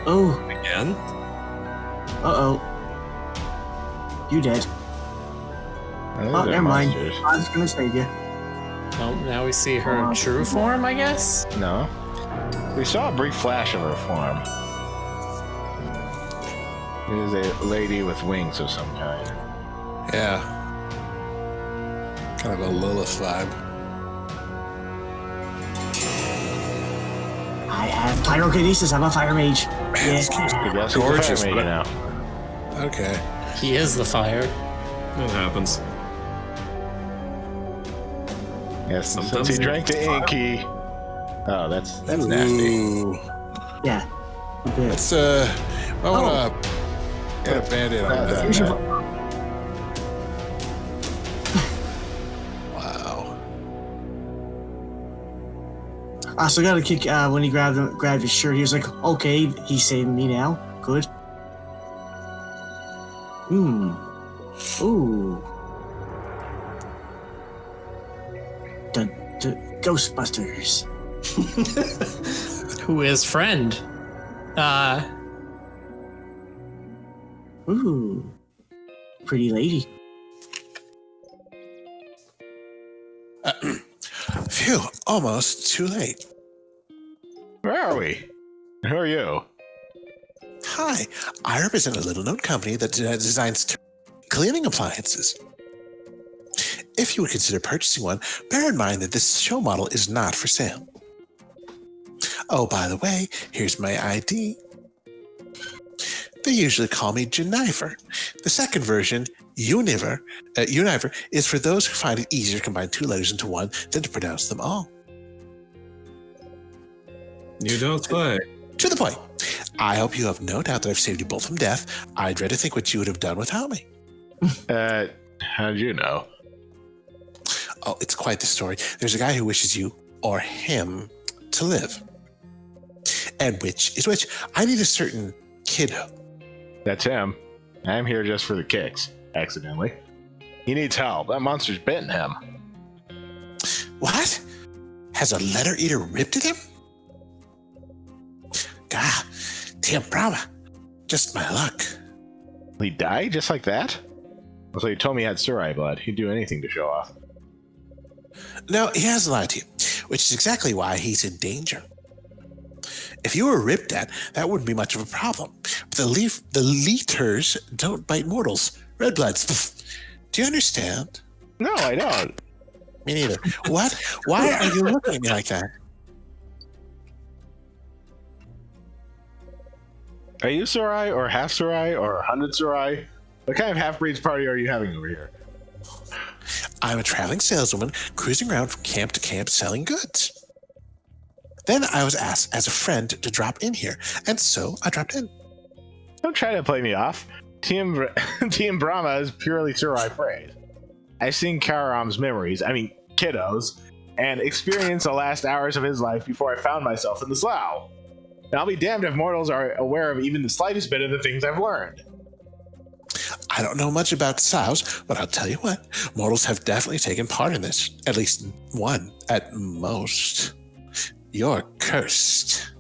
Oh. Again? Uh-oh. You dead. Oh, Never mind. I was gonna save you. Oh, now we see her true form, I guess? No. We saw a brief flash of her form. It is a lady with wings of some kind. Yeah. Kind of a Lilith vibe. I have pyrokinesis. I'm a fire mage. I guess he's a Gorgeous, fire maiden now. Okay. He is the fire. It happens. Yes, since Sometimes he it- drank the ink, he... Oh, that's nasty. Ooh. Yeah. You did. Let's, I want to put a band-aid on that. Here's your- Wow. I also got a kick when he grabbed his shirt. He was like, "Okay, he's saving me now. Good." Ooh. The Ghostbusters. Who is friend? Ooh. Pretty lady. Phew, almost too late. Where are we? Who are you? Hi, I represent a little-known company that designs cleaning appliances. If you would consider purchasing one, bear in mind that this show model is not for sale. Oh, by the way, here's my ID. They usually call me Jenifer. The second version, Univer, is for those who find it easier to combine two letters into one than to pronounce them all. You don't say. To the point. I hope you have no doubt that I've saved you both from death. I dread to think what you would have done without me. How did you know? Oh, it's quite the story. There's a guy who wishes you, or him, to live. And which is which? I need a certain kiddo. That's him. I'm here just for the kicks, accidentally. He needs help. That monster's bitten him. What? Has a letter eater ripped at him? Gah, damn Brahma. Just my luck. He died just like that? So he told me he had Surai blood. He'd do anything to show off. No, he hasn't lied to you, which is exactly why he's in danger. If you were ripped at, that wouldn't be much of a problem. But the leeters don't bite mortals. Red bloods. Do you understand? No, I don't. Me neither. What? Why are you looking at me like that? Are you Surai, or half Surai, or 100 Surai? What kind of half-breeds party are you having over here? I'm a traveling saleswoman cruising around from camp to camp selling goods. Then I was asked as a friend to drop in here, and so I dropped in. Don't try to play me off. Team Brahma is purely Surai phrase. I've seen Kararam's memories, kiddos, and experienced the last hours of his life before I found myself in the slough. And I'll be damned if mortals are aware of even the slightest bit of the things I've learned. I don't know much about sloughs, but I'll tell you what, mortals have definitely taken part in this. At least one, at most. You're cursed.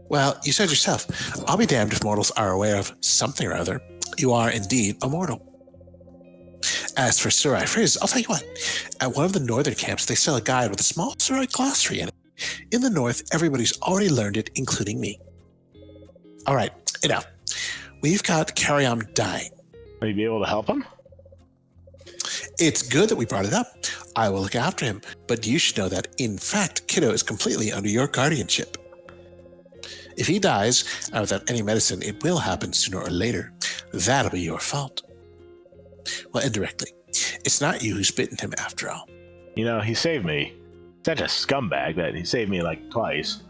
Well, you said yourself, I'll be damned if mortals are aware of something or other. You are indeed a mortal. As for Surai phrases, I'll tell you what. At one of the northern camps, they sell a guide with a small Surai glossary in it. In the north, everybody's already learned it, including me. All right, enough. We've got Karyam dying. Will you be able to help him? It's good that we brought it up. I will look after him, but you should know that, in fact, Kiddo is completely under your guardianship. If he dies without any medicine, it will happen sooner or later. That'll be your fault. Well, indirectly. It's not you who's bitten him after all. You know, he saved me. Such a scumbag that he saved me like twice.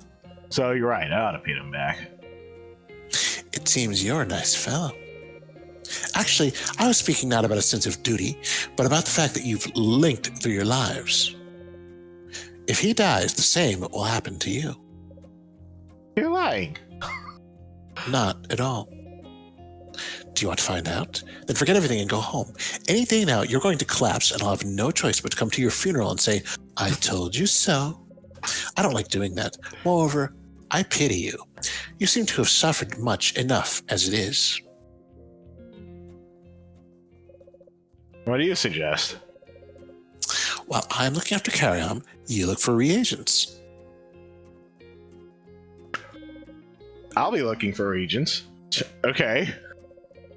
So you're right, I ought to pay him back. It seems you're a nice fellow. Actually, I was speaking not about a sense of duty, but about the fact that you've linked through your lives. If he dies, the same will happen to you. You're lying. Not at all. Do you want to find out? Then forget everything and go home. Any day now, you're going to collapse, and I'll have no choice but to come to your funeral and say, I told you so. I don't like doing that. Moreover, I pity you. You seem to have suffered much enough as it is. What do you suggest? While I'm looking after Carrion, you look for reagents. I'll be looking for regents. Okay.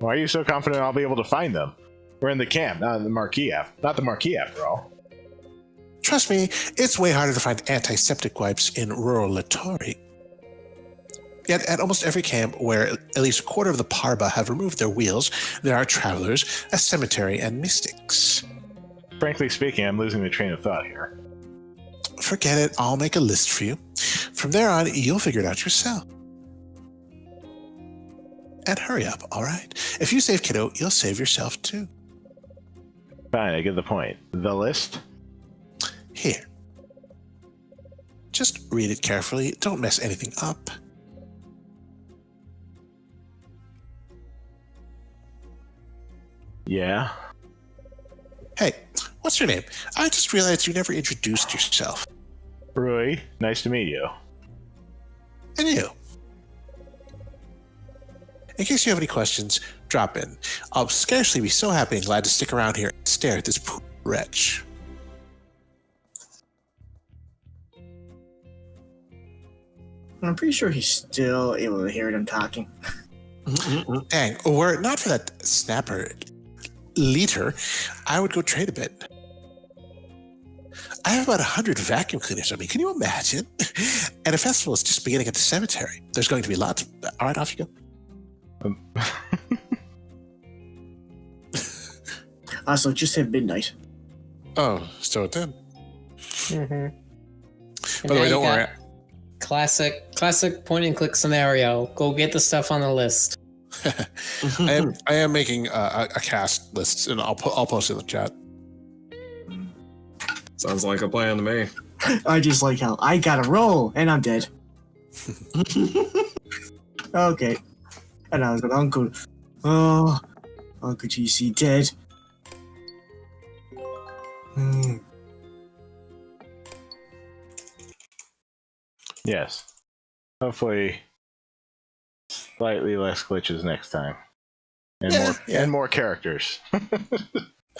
Why are you so confident I'll be able to find them? We're in the camp, not in the marquee. Not the marquee after all. Trust me, it's way harder to find antiseptic wipes in rural Latori. Yet at almost every camp where at least a quarter of the Parba have removed their wheels, there are travelers, a cemetery, and mystics. Frankly speaking, I'm losing the train of thought here. Forget it, I'll make a list for you. From there on, you'll figure it out yourself. And hurry up, all right? If you save Kiddo, you'll save yourself too. Fine, I get the point. The list? Here. Just read it carefully. Don't mess anything up. Yeah. Hey, what's your name? I just realized you never introduced yourself. Rui, nice to meet you. And you. In case you have any questions, drop in. I'll scarcely be so happy and glad to stick around here and stare at this poor wretch. I'm pretty sure he's still able to hear them talking. Dang, were it not for that snapper liter, I would go trade a bit. I have about 100 vacuum cleaners on me. Can you imagine? And a festival is just beginning at the cemetery. There's going to be lots. All right, off you go. Also, just hit midnight. Oh, so it did. Mm-hmm. By the way, don't worry. Classic point and click scenario. Go get the stuff on the list. I am making a cast list, and I'll post it in the chat. Sounds like a plan to me. I just like how I gotta roll and I'm dead. Okay. And I was like, Uncle GC dead. Yes. Hopefully, slightly less glitches next time, and and more characters.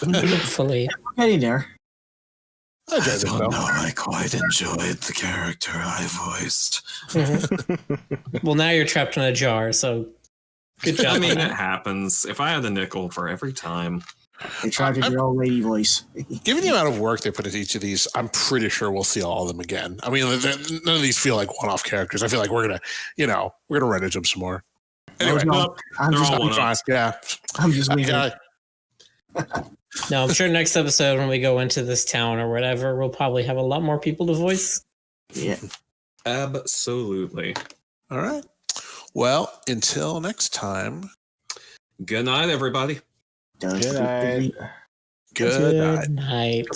Hopefully. Getting there. I don't know, I quite enjoyed the character I voiced. Well, now you're trapped in a jar, so good job. I mean, it happens. If I had the nickel for every time. They tried to do your old lady voice. Given the amount of work they put into each of these, I'm pretty sure we'll see all of them again. I mean, none of these feel like one-off characters. I feel like we're gonna run into them some more. Anyway, I'm just fine. Yeah, I'm just waiting. No, I'm sure next episode when we go into this town or whatever, we'll probably have a lot more people to voice. Yeah. Absolutely. All right. Well, until next time. Good night, everybody. Good night. Good night. Night.